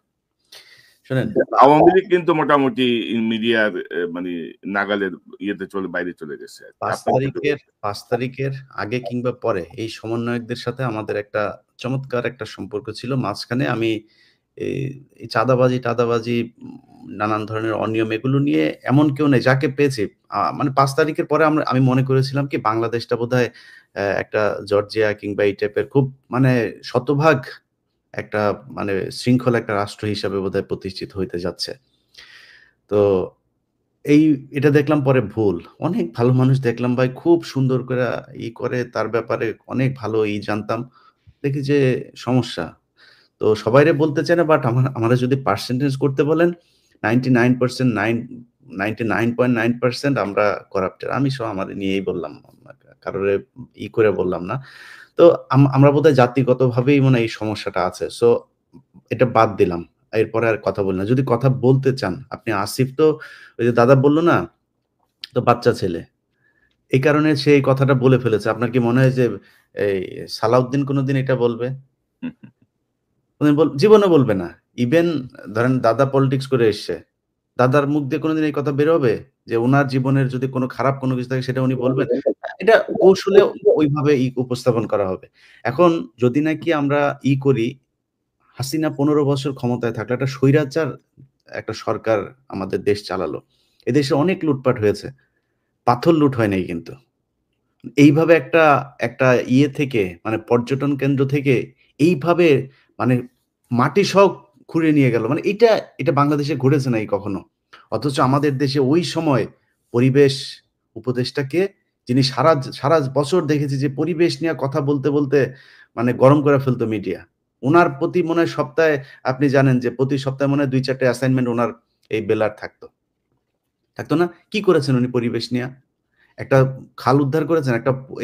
শোনেন, আওয়ামী লীগ কিন্তু মোটামুটি মিডিয়ার মানে নাগালের বাইরে চলে গেছে। 5 তারিখের আগে কিংবা পরে এই সমন্বয়কদের সাথে আমাদের একটা চমৎকার একটা সম্পর্ক ছিল। মাঝখানে আমি এই চাঁদাবাজি নানান ধরনের অনিয়ম এগুলো নিয়ে এমন কেউ নেই যাকে পেয়েছি। মানে 5 তারিখের পরে আমি মনে করেছিলাম কি বাংলাদেশটা বোধহয় একটা জর্জিয়া কিংবা এই টাইপের খুব মানে শতভাগ একটা মানে শৃঙ্খল একটা রাষ্ট্র হিসাবে বোধহয় প্রতিষ্ঠিত হইতে যাচ্ছে। তো এটা দেখলাম পরে ভুল। অনেক ভালো মানুষ দেখলাম ভাই, খুব সুন্দর কইরা করে তার ব্যাপারে অনেক ভালো জানতাম। দেখি যে সমস্যা। তো সবাইরে বলতে চাই না, বাট আমারে যদি পার্সেন্টেজ করতে বলেন 99% আমরা করাপ্টেড। আমি আমারে নিয়েই বললাম। কারোরে করে বললাম না। তো আমরা বোধহয় জাতিগতভাবেই মনে হয় এই সমস্যাটা আছে। সো এটা বাদ দিলাম। এরপরে আর কথা বলি না। যদি কথা বলতে চান, আপনি আসিফ তো ওই যে দাদা বলল না? তো বাচ্চা ছেলে। এই কারণে সে এই কথাটা বলে ফেলেছে। আপনার কি মনে হয় যে এই সালাউদ্দিন কোনদিন এটা বলবে? জীবনে বলবে না। ইভেন ধরেন দাদা পলিটিক্স করে এসছে। দাদার মুখ দিয়ে কোনদিন এই কথা বের হবে? যে উনার জীবনের যদি কোন খারাপ কোন কিছু থাকে সেটা উনি বলবেন? এটা কৌশলে ওইভাবে উপস্থাপন করা হবে। এখন যদি নাকি আমরা করি, হাসিনা ১৫ বছর ক্ষমতায় থাকলো। একটা স্বৈরাচার একটা সরকার আমাদের দেশ চালালো। এদেশে অনেক লুটপাট হয়েছে। পাথর লুট হয় নাই কিন্তু। এইভাবে একটা থেকে মানে পর্যটন কেন্দ্র থেকে এইভাবে মানে মাটি সহ খুঁড়ে নিয়ে গেল। মানে এটা বাংলাদেশে ঘটেছে নাই কখনো। অথচ আমাদের দেশে ওই সময় পরিবেশ উপদেষ্টাকে, যিনি সারা বছর দেখেছি যে পরিবেশ নিয়ে কথা বলতে মানে গরম করে ফেলতো মিডিয়া। উনার প্রতি মনে হয় সপ্তাহে, আপনি জানেন যে প্রতি সপ্তাহে মনে হয় ২-৪ টা অ্যাসাইনমেন্ট উনার এই বেলার থাকতো। থাকতো না? কি করেছেন উনি পরিবেশ নিয়া? একটা খাল উদ্ধার করেছেন।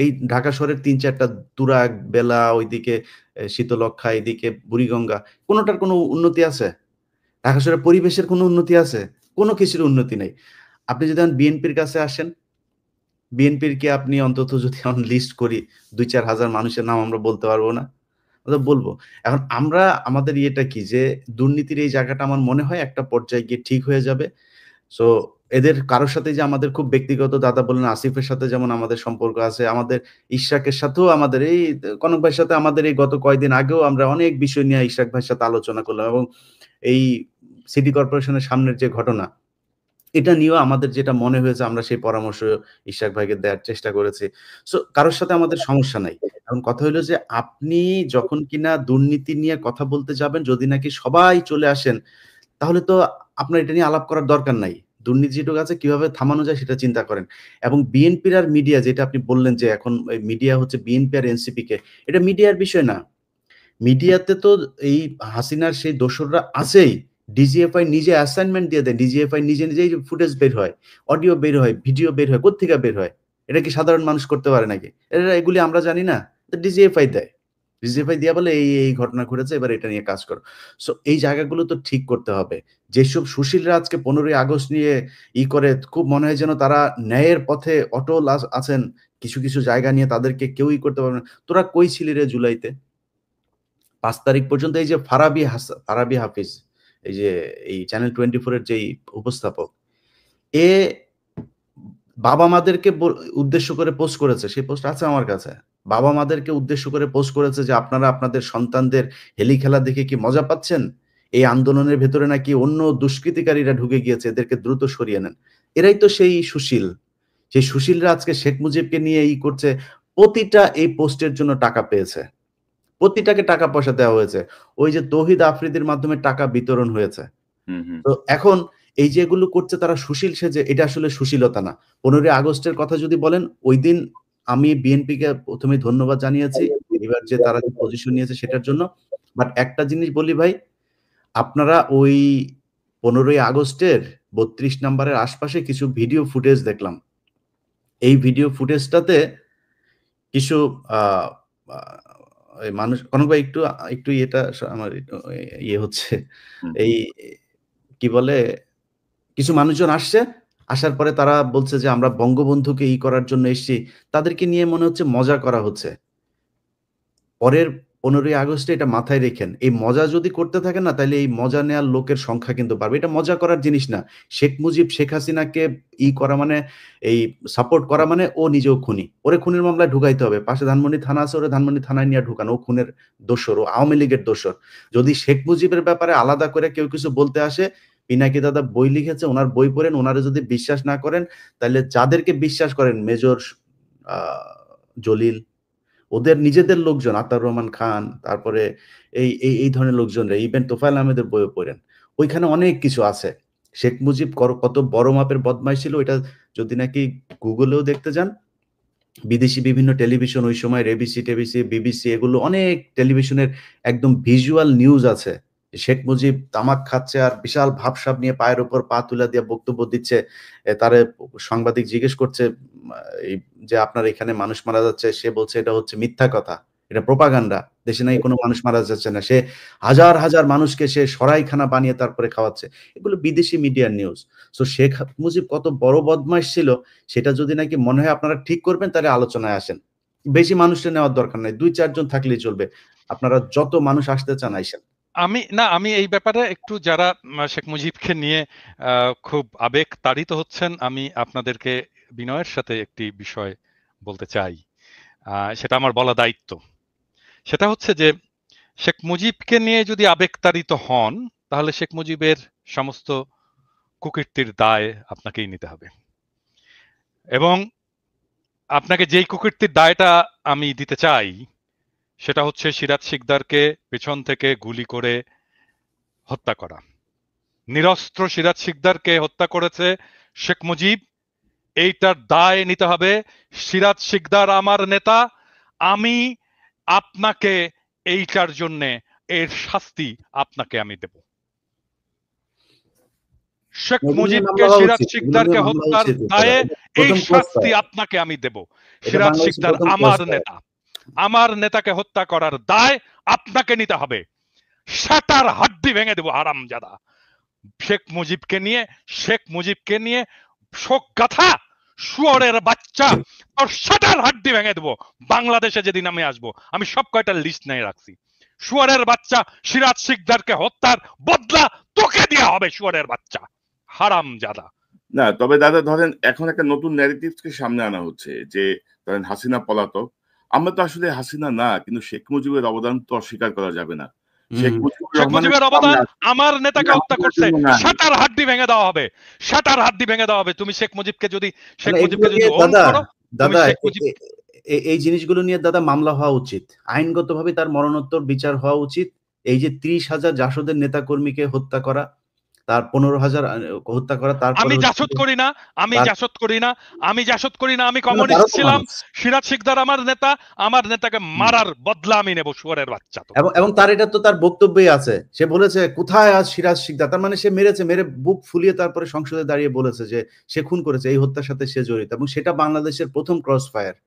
এই ঢাকা শহরের ৩-৪ টা তুরাগ, বেলা, ওইদিকে শীতলক্ষ্যা, এদিকে বুড়িগঙ্গা, কোনটার কোনো উন্নতি আছে? ঢাকা শহরের পরিবেশের কোনো উন্নতি আছে? কোনো কিছুর উন্নতি নাই। আপনি যদি বিএনপির কাছে আসেন, বিএনপির কি আপনি অন্তত যদি এখন লিস্ট করি ২-৪ হাজার মানুষের নাম আমরা বলতে পারবো না? বলবো। এখন আমরা আমাদের কি যে দুর্নীতির এই জায়গাটা আমার মনে হয় একটা পর্যায়ে গিয়ে ঠিক হয়ে যাবে। সো এদের কারোর সাথে যে আমাদের খুব ব্যক্তিগত, দাদা বললেন আসিফের সাথে যেমন আমাদের সম্পর্ক আছে, আমাদের ইশরাকের সাথেও আমাদের এই কনক ভাইয়ের সাথে আমাদের এই গত কয়েকদিন আগেও আমরা অনেক বিষয় নিয়ে ইশরাক ভাইয়ের সাথে আলোচনা করলাম এবং এই সিটি কর্পোরেশনের সামনের যে ঘটনা, এটা নিয়েও আমাদের যেটা মনে হয়েছে আমরা সেই পরামর্শ ইশরাক ভাইকে দেওয়ার চেষ্টা করেছি। সো কারোর সাথে আমাদের সমস্যা নাই। এখন কথা হইলো যে আপনি যখন কিনা দুর্নীতি নিয়ে কথা বলতে যাবেন, যদি নাকি সবাই চলে আসেন, তাহলে তো আপনার এটা নিয়ে আলাপ করার দরকার নাই। দুর্নীতি যেটুকু আছে কিভাবে থামানো যায় সেটা চিন্তা করেন। এবং বিএনপির আর মিডিয়া, যেটা আপনি বললেন যে এখন মিডিয়া হচ্ছে বিএনপি আর এনসিপি কে, এটা মিডিয়ার বিষয় না। মিডিয়াতে তো এই হাসিনার সেই দোসররা আছেই। ডিজিএফআই নিজে অ্যাসাইনমেন্ট দিয়ে দেয়। ডিজিএফআই নিজেই ফুটেজ বের হয়, অডিও বের হয়, ভিডিও বের হয়। কোত্থেকে বের হয়? এটা কি সাধারণ মানুষ করতে পারে নাকি? এগুলি আমরা জানি না? ডিজিএফআই দেয়। ডিজিএফআই দিয়া বলে এই ঘটনা ঘটেছে, এবার এটা নিয়ে কাজ করো। সো এই জায়গাগুলো তো ঠিক করতে হবে। যেসব সুশীলরা আজকে ১৫ই আগস্ট নিয়ে করে খুব মনে হয় যেন তারা ন্যায়ের পথে অটল আছেন। কিছু জায়গা নিয়ে তাদেরকে কেউই করতে পারবে না। তোরা কই ছিলি রে জুলাইতে? ৫ তারিখ পর্যন্ত এই যে ফারাবী হাফিজ, এই যে এই চ্যানেল 24 এর যেই উপস্থাপক, এ বাবা-মাদেরকে উদ্দেশ্য করে পোস্ট করেছে। সেই পোস্ট আছে আমার কাছে। বাবা-মাদেরকে উদ্দেশ্য করে পোস্ট করেছে যে, "আপনারা আপনাদের সন্তানদের হেলি খেলা দেখে কি মজা পাচ্ছেন? এই আন্দোলনের ভেতরে নাকি অন্য দুষ্কৃতিকারীরা ঢুকে গিয়েছে। এদেরকে দ্রুত সরিয়ে নেন।" এরাই তো সেই সুশীল। সেই সুশীলরা আজকে শেখ মুজিবকে নিয়ে করছে। প্রতিটা এই পোস্টের জন্য টাকা পেয়েছে। প্রতিটাকে টাকা পয়সা দেওয়া হয়েছে। ওই যে তৌহিদ আফ্রিদির মাধ্যমে টাকা বিতরণ হয়েছে। তো এখন এই যে এগুলো করছে তারা সুশীল সেজে, এটা আসলে সুশীলতা না। ১৫ই আগস্টের কথা যদি বলেন, ঐদিন আমি বিএনপিকে ১ম এই ধন্যবাদ জানিয়েছি। এবার যে তারা যে পজিশন নিয়েছে সেটার জন্য। বাট একটা জিনিস বলি ভাই, আপনারা ওই ১৫ই আগস্টের ৩২ নাম্বারের আশপাশে কিছু ভিডিও ফুটেজ দেখলাম। এই ভিডিও ফুটেজটাতে কিছু আ আ মানুষ, কনক ভাই একটু আমার হচ্ছে এই কি বলে, কিছু মানুষজন আসছে। আসার পরে তারা বলছে যে আমরা বঙ্গবন্ধুকে করার জন্য এসেছি। তাদেরকে নিয়ে মনে হচ্ছে মজা করা হচ্ছে। পরের 15ই আগস্টে এটা মাথায় রেখেন। এই মজা যদি করতে থাকেন না, তাইলে এই মজা নেয়ার লোকের সংখ্যা কিন্তু বাড়বে। এটা মজা করার জিনিস না। শেখ মুজিব শেখ হাসিনাকে করা মানে, এই সাপোর্ট করা মানে ও নিজেও খুনি। ওরে খুনের মামলায় ঢুকাইতে হবে। পাশে ধানমন্ডি থানা আছে, ওরে ধানমন্ডি থানায় নিয়ে ঢুকান। ও খুনের দোসর, ও আওয়ামী লীগের দোসর। যদি শেখ মুজিবের ব্যাপারে আলাদা করে কেউ কিছু বলতে আসে, পিনাকি দাদা বই লিখেছে, ওনার বই পড়েন। ওনারে যদি বিশ্বাস না করেন, তাহলে যাদেরকে বিশ্বাস করেন, মেজর জলিল, ওদের নিজেদের লোকজন, আতাউর রহমান খান, তারপরে এই ধরনের লোকজনরা, ইভেন তোফায়েল আহমেদের বইও পড়েন। ওইখানে অনেক কিছু আছে। শেখ মুজিব কত বড় মাপের বদমাইশ ছিল, এটা যদি নাকি গুগলেও দেখতে যান, বিদেশি বিভিন্ন টেলিভিশন ওই সময় এবিসি টেবিসি বিবিসি, এগুলো অনেক টেলিভিশনের একদম ভিজুয়াল নিউজ আছে। শেখ মুজিব তামাক খাচ্ছে আর বিশাল ভাবসাব নিয়ে পায়ের উপর পা তুলে দিয়ে বক্তব্য দিচ্ছে। তারে সাংবাদিক জিজ্ঞেস করছে যে আপনার এখানে মানুষ মারা যাচ্ছে, সে বলছে এটা হচ্ছে মিথ্যা কথা, এটা প্রোপাগান্ডা, দেশে নাই কোনো মানুষ মারা যাচ্ছে না। সে হাজার হাজার মানুষকে সে সরাইখানা বানিয়ে তারপরে খাওয়াচ্ছে। এগুলো বিদেশি মিডিয়ার নিউজ। সো শেখ মুজিব কত বড় বদমাইশ ছিল, সেটা যদি নাকি মনে হয় আপনারা ঠিক করবেন, তাহলে আলোচনায় আসেন। বেশি মানুষের নেওয়ার দরকার নাই, 2-4 জন থাকলেই চলবে। আপনারা যত মানুষ আসতে চান আইসেন। আমি এই ব্যাপারে একটু, যারা শেখ মুজিবকে নিয়ে খুব আবেগ তাড়িত হচ্ছেন, আমি আপনাদেরকে বিনয়ের সাথে একটি বিষয় বলতে চাই। সেটা আমার বলা দায়িত্ব। সেটা হচ্ছে যে শেখ মুজিবকে নিয়ে যদি আবেগ তাড়িত হন, তাহলে শেখ মুজিবের সমস্ত কুকীর্তির দায় আপনাকেই নিতে হবে। এবং আপনাকে যেই কুকীর্তির দায়টা আমি দিতে চাই, সেটা হচ্ছে সিরাজ শিকদারকে পেছন থেকে গুলি করে হত্যা করা। নিরস্ত্র সিরাজ শিকদারকে হত্যা করেছে শেখ মুজিব, এইটার দায় নিতে হবে। সিরাজ শিকদার আমার নেতা, আমি আপনাকে এইটার জন্য এর শাস্তি আপনাকে আমি দেব। শেখ মুজিবকে সিরাজ শিকদারকে হত্যার দায়ে এই শাস্তি আপনাকে আমি দেব। সিরাজ শিকদার আমার নেতা, আমার নেতাকে হত্যা করার দায় আপনাকে নিতে হবে। শাটার হাড্ডি ভেঙে দেব হারামজাদা। শেখ মুজিবকে নিয়ে শোক গাথা শুয়োরের বাচ্চা, তোর শাটার হাড্ডি ভেঙে দেব। বাংলাদেশে যেদিন আমি আসবো, আমি সব কয়টা লিস্ট নিয়ে রাখছি। শুয়োরের বাচ্চা, সিরাজ শিকদারকে হত্যার বদলা তোকে দেওয়া হবে, শুয়োরের বাচ্চা হারামজাদা। না, তবে দাদা ধরেন এখন একটা নতুন ন্যারেটিভকে সামনে আনা হচ্ছে যে ধরেন হাসিনা পলাতক। আমরা তো আসলে হাসিনা না, কিন্তু শেখ মুজিবের অবদান তো অস্বীকার করা যাবে না। শেখ মুজিবের অবদান, আমার নেতাকে হত্যা করছে, শাটার হাড্ডি ভেঙে দেওয়া হবে, শাটার হাড্ডি ভেঙে দেওয়া হবে। তুমি শেখ মুজিবকে যদি ওন করো, দাদা এই জিনিসগুলো নিয়ে দাদা মামলা হওয়া উচিত, আইনগতভাবে তার মরণোত্তর বিচার হওয়া উচিত। এই যে 30,000 জাসদের নেতা কর্মীকে হত্যা করা, তার 15,000 হত্যা করা, তারপর আমি জাসদ করি না, আমি কমিউনিস্ট ছিলাম। সিরাজ শিকদার আমার নেতা, আমার নেতাকে মারার বদলা আমি নেব, শুয়োরের বাচ্চা। এবং তার এটা তো তার বক্তব্যই আছে, সে বলেছে কোথায় আজ সিরাজ শিকদার, তার মানে সে মেরে বুক ফুলিয়ে তারপরে সংসদে দাঁড়িয়ে বলেছে যে সে খুন করেছে, এই হত্যার সাথে সে জড়িত, এবং সেটা বাংলাদেশের প্রথম ক্রস ফায়ার।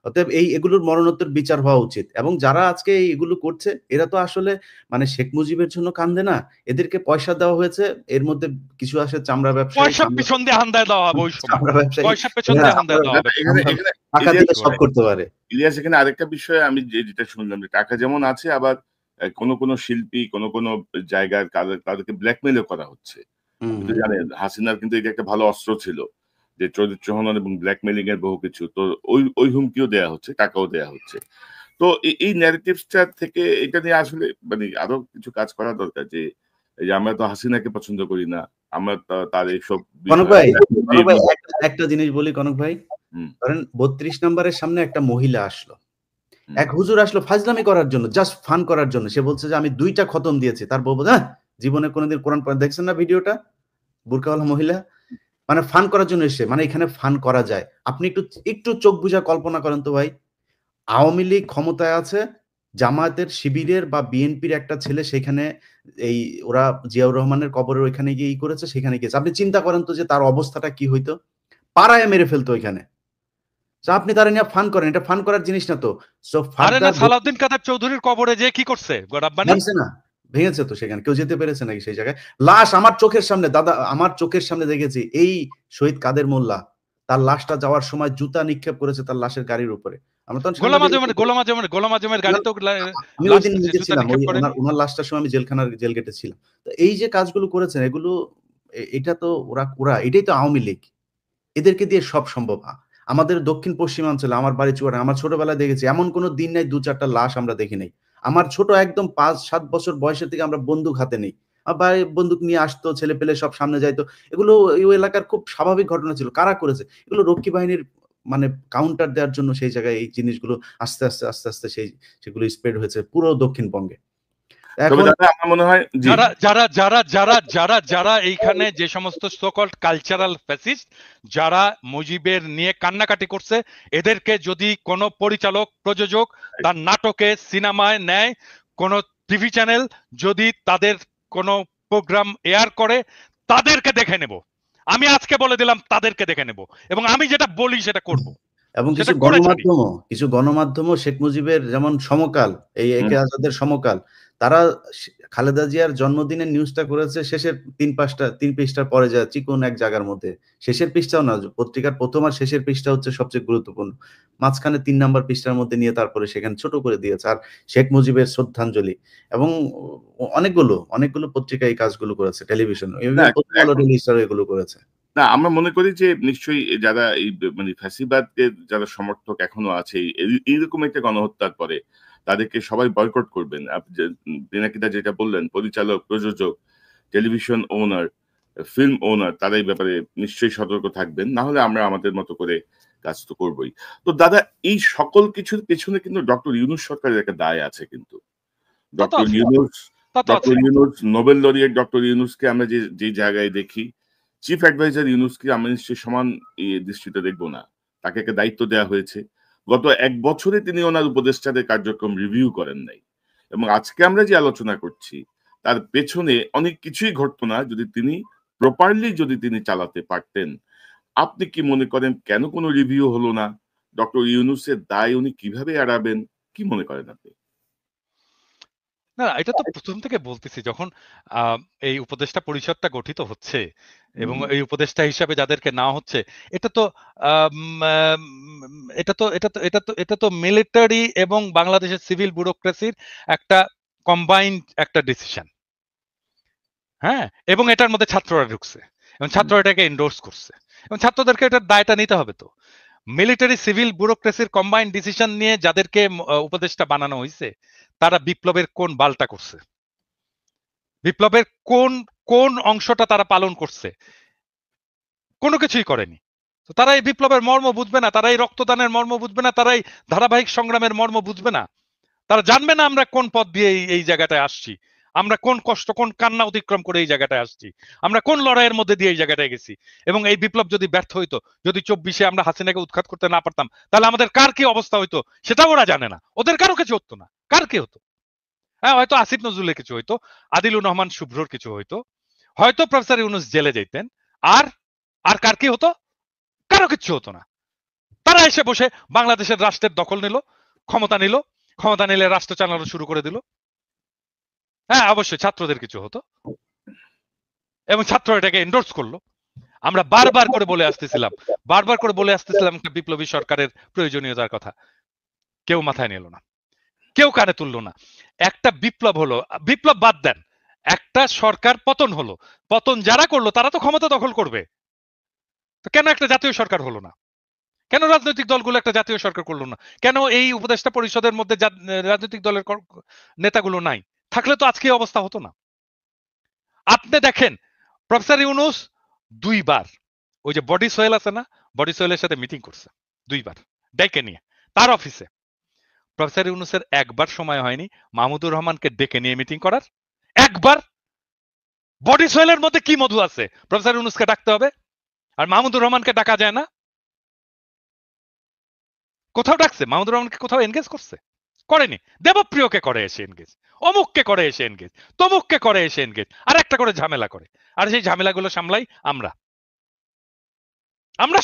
অতএব এগুলোর মরণোত্তর বিচার হওয়া উচিত। এবং যারা আজকে এগুলো করছে, এরা তো আসলে মানে শেখ মুজিবের জন্য কান্দে না, এদেরকে পয়সা দেওয়া হয়েছে, এর মধ্যে কিছু আসে চামড়া ব্যবসায়ী, পয়সা পেছন দিয়ে হান্দায় দেওয়া হবে, ওই সময় পয়সা পেছন দিয়ে হান্দায় দেওয়া হবে, টাকা দিয়ে সব করতে পারে। ইলিয়াস, এখানে আরেকটা বিষয় আমি যেটা শুনলাম, যে টাকা যেমন আছে, আবার কোন শিল্পী কোন জায়গার তাদেরকে ব্ল্যাকমেলও করা হচ্ছে। জানেন হাসিনার কিন্তু এটা একটা ভালো অস্ত্র ছিল, যে চরিত্র হনন এবং ব্ল্যাকমেলিং এর বহু কিছু, তো ওই হুমকিও দেয়া হচ্ছে, টাকাও দেয়া হচ্ছে। তো এই ন্যারেটিভসটা থেকে এটা নিয়ে আসলে মানে আরো কিছু কাজ করা দরকার, যে আমরা তো হাসিনাকে পছন্দ করি না, আমরা তার এইসব। কনক ভাই একটা জিনিস বলি, কনক ভাই, ধরেন 32 নম্বরের সামনে একটা মহিলা আসলো, এক হুজুর আসলো ফাজলামি করার জন্য, জাস্ট ফান করার জন্য। সে বলছে যে আমি 2টা খতম দিয়েছি। তার বউ বলছে জীবনে কোনোদিন কোরআন পড়া দেখছেন না? ভিডিওটা, বুরকাওয়ালা মহিলা, মানে ফান করার জন্য এসে, মানে এখানে ফান করা যায়। আপনি একটু চোখ বুঝা কল্পনা করেন তো ভাই, আওয়ামী লীগ ক্ষমতায় আছে, জামায়াতের শিবিরের বা বিএনপির একটা ছেলে সেখানে ওরা জিয়াউর রহমানের কবরের ওইখানে গিয়ে করেছে, সেখানে গিয়েছে। আপনি চিন্তা করেন তো যে তার অবস্থাটা কি হইতো, পাড়ায় মেরে ফেলতো ওইখানে। আপনি তারা নিয়ে ফান করেন, এটা ফান করার জিনিস না তো। সালাউদ্দিন কাদের চৌধুরীর কবরে যে কি করছে, ভেঙেছে তো, সেখানে কেউ যেতে পেরেছে নাকি সেই জায়গায়? লাশ আমার চোখের সামনে, দাদা আমার চোখের সামনে দেখেছি, এই শহীদ কাদের মোল্লা তার লাশটা যাওয়ার সময় জুতা নিক্ষেপ করেছে তার লাশের গাড়ির উপরে। আমরা তখন গোলাম আজমের গাড়ি তো আমি ওই দিন নিজে ছিলাম, ওনার লাশটার সময় আমি জেল গেটে ছিলাম। তো এই যে কাজগুলো করেছেন, এগুলো এটা তো ওরা এটাই তো আওয়ামী লীগ, এদেরকে দিয়ে সব সম্ভব। আমাদের দক্ষিণ পশ্চিমাঞ্চলে, আমার বাড়ি চুয়াডাঙ্গা, আমার ছোটবেলায় দেখেছি এমন কোনো দিন নাই 2-4টা লাশ আমরা দেখি নাই। আমার ছোট একদম 5-7 বছর বয়সের থেকে আমরা বন্দুক হাতে নেই, আবার বন্দুক নিয়ে আসতো, ছেলে পেলে সব সামনে যাইতো। এগুলো ওই এলাকার খুব স্বাভাবিক ঘটনা ছিল। কারা করেছে এগুলো? রক্ষী বাহিনীর মানে কাউন্টার দেওয়ার জন্য সেই জায়গায় এই জিনিসগুলো আস্তে আস্তে সেগুলো স্প্রেড হয়েছে পুরো দক্ষিণবঙ্গে। যারা এইখানে যে সমস্ত সোকল্ড কালচারাল ফ্যাসিস্ট যারা মুজিবের নিয়ে কান্নাকাটি করছে, এদেরকে যদি কোনো পরিচালক প্রযোজক তার নাটকে সিনেমায় নেয়, কোন টিভি চ্যানেল যদি তাদের কোনো প্রোগ্রাম এয়ার করে, তাদেরকে দেখে নেব। আমি আজকে বলে দিলাম তাদেরকে দেখে নেব, এবং আমি যেটা বলি সেটা করব। এবং কিছু গণমাধ্যমও শেখ মুজিবের যেমন সমকাল, এই একে আজাদের সমকাল, তারা খালেদা জিয়ার জন্মদিনের নিউজটা করেছে শেষের 3 পৃষ্ঠার পরে যায় চিকন এক জায়গার মধ্যে। শেষের পৃষ্ঠাও না, পত্রিকার প্রথম আর শেষের পৃষ্ঠা হচ্ছে সবচেয়ে গুরুত্বপূর্ণ, মাঝখানে 3 নাম্বার পৃষ্ঠার মধ্যে নিয়ে তারপরে সেখানে ছোট করে দিয়েছে আর শেখ মুজিবের শ্রদ্ধাঞ্জলি। এবং অনেকগুলো পত্রিকা এই কাজগুলো করেছে, টেলিভিশন এগুলো করেছে। না, আমরা মনে করি যে নিশ্চয়ই যারা এই মানে ফ্যাসিবাদের যারা সমর্থক এখনো আছে, এইরকম একটা গণহত্যা করে, তাদেরকে সবাই বয়কট করবেন। পিনাকিদা যেটা বললেন, পরিচালক, প্রযোজক, টেলিভিশন ওনার, ফিল্ম ওনার, তারা এই ব্যাপারে নিশ্চয়ই সতর্ক থাকবেন। না হলে আমরা আমাদের মতো করে কাজ তো করবোই। তো দাদা, এই সকল কিছুর পেছনে কিন্তু ডক্টর ইউনূস সরকারের একটা দায় আছে। কিন্তু doctor Yunus, Nobel laureate doctor ইউনূসকে আমরা যে জায়গায় দেখি, চিফ অ্যাডভাইজার ইউনূসকে আমরা নিশ্চয়ই সমান দৃষ্টিতে দেখবো না। তাকে একটা দায়িত্ব দেওয়া হয়েছে। গত 1 বছরে তিনি ওনার উপদেষ্টাদের কার্যক্রম রিভিউ করেন নাই। এবং আজকে আমরা যে আলোচনা করছি তার পেছনে অনেক কিছুই ঘটতো না যদি তিনি প্রপারলি চালাতে পারতেন। আপনি কি মনে করেন কেন কোনো রিভিউ হলো না? ডক্টর ইউনূসের দায় উনি কিভাবে এড়াবেন? কি মনে করেন আপনি? না, এটা তো প্রথম থেকে বলতেছি, যখন এই উপদেষ্টা পরিষদটা গঠিত হচ্ছে এবং এই উপদেষ্টা হিসাবে যাদেরকে নেওয়া হচ্ছে, এটা তো এটা তো মিলিটারি এবং বাংলাদেশের সিভিল ব্যুরোক্রেসির একটা কম্বাইন্ড একটা ডিসিশন। হ্যাঁ, এবং এটার মধ্যে ছাত্ররা ঢুকছে এবং ছাত্ররা এটাকে এন্ডোর্স করছে এবং ছাত্রদেরকে এটার দায়টা নিতে হবে। তো মিলিটারি সিভিল ব্যুরোক্রেসির কম্বাইন্ড ডিসিশন নিয়ে যাদেরকে উপদেষ্টা বানানো হয়েছে, তারা বিপ্লবের কোন বালটা করছে? বিপ্লবের কোন অংশটা তারা পালন করছে? কোনো কিছুই করেনি। তো তারা এই বিপ্লবের মর্ম বুঝবে না, তারা এই রক্তদানের মর্ম বুঝবে না, তারা এই ধারাবাহিক সংগ্রামের মর্ম বুঝবে না। তারা জানবে না আমরা কোন পথ দিয়ে এই জায়গাটায় আসছি, আমরা কোন কষ্ট, কোন কান্না অতিক্রম করে এই জায়গাটায় আসছি, আমরা কোন লড়াইয়ের মধ্যে দিয়ে এই জায়গাটায় গেছি। এবং এই বিপ্লব যদি ব্যর্থ হইতো, যদি 24-এ আমরা হাসিনাকে উৎখাত করতে না পারতাম, তাহলে আমাদের কার কি অবস্থা হইতো সেটাও ওরা জানে না। ওদের কারো কিছু হতো না। কার কি হতো? হ্যাঁ, হয়তো আসিফ নজরুলের কিছু হইতো, আদিলুর রহমান শুভ্রর কিছু হইতো, হয়তো প্রফেসর ইউনূস জেলে যেতেন। আর কার কি হতো? কারো কিচ্ছু হতো না। তারা এসে বসে বাংলাদেশের রাষ্ট্রের দখল নিল, ক্ষমতা নিলে রাষ্ট্র চালানো শুরু করে দিল। হ্যাঁ, অবশ্যই ছাত্রদের কিছু হতো এবং ছাত্র এটাকে এন্ডোর্স করলো। আমরা বারবার করে বলে আসতেছিলাম একটা বিপ্লবী সরকারের প্রয়োজনীয়তার কথা। কেউ মাথায় নিল না, কেউ কানে তুললো না। একটা বিপ্লব হলো, বিপ্লব বাদ দেন, একটা সরকার পতন হলো, পতন যারা করলো তারা তো ক্ষমতা দখল করবে। তো কেন একটা জাতীয় সরকার হলো না? কেন রাজনৈতিক দলগুলো একটা জাতীয় সরকার করলো না? কেন এই উপদেষ্টা পরিষদের মধ্যে রাজনৈতিক দলের নেতাগুলো নাই? থাকলে তো আজকে অবস্থা হতো না। আপনি দেখেন, প্রফেসর ইউনূস 2 বার ওই যে বডি সোহেল আছে না, বডি সোহেলের সাথে মিটিং করছে 2 বার ডেকে নিয়ে তার অফিসে। প্রফেসর ইউনূসের একবার সময় হয়নি মাহমুদুর রহমানকে ডেকে নিয়ে মিটিং করার। একবার। বডি সোহেলের মধ্যে কি মধু আছে প্রফেসর ইউনূসকে ডাকতে হবে, আর মাহমুদুর রহমানকে ডাকা যায় না? কোথাও ডাকছে? মাহমুদুর রহমানকে কোথাও এনগেজ করছে? করেনি। দেবপ্রিয়কে করে এসে এনগেজ, অমুককে করে এসে এনগেজ, তমুককে করে এসে এনগেজ, আর একটা করে ঝামেলা করে। আর সেই ঝামেলাগুলো সামলাই আমরা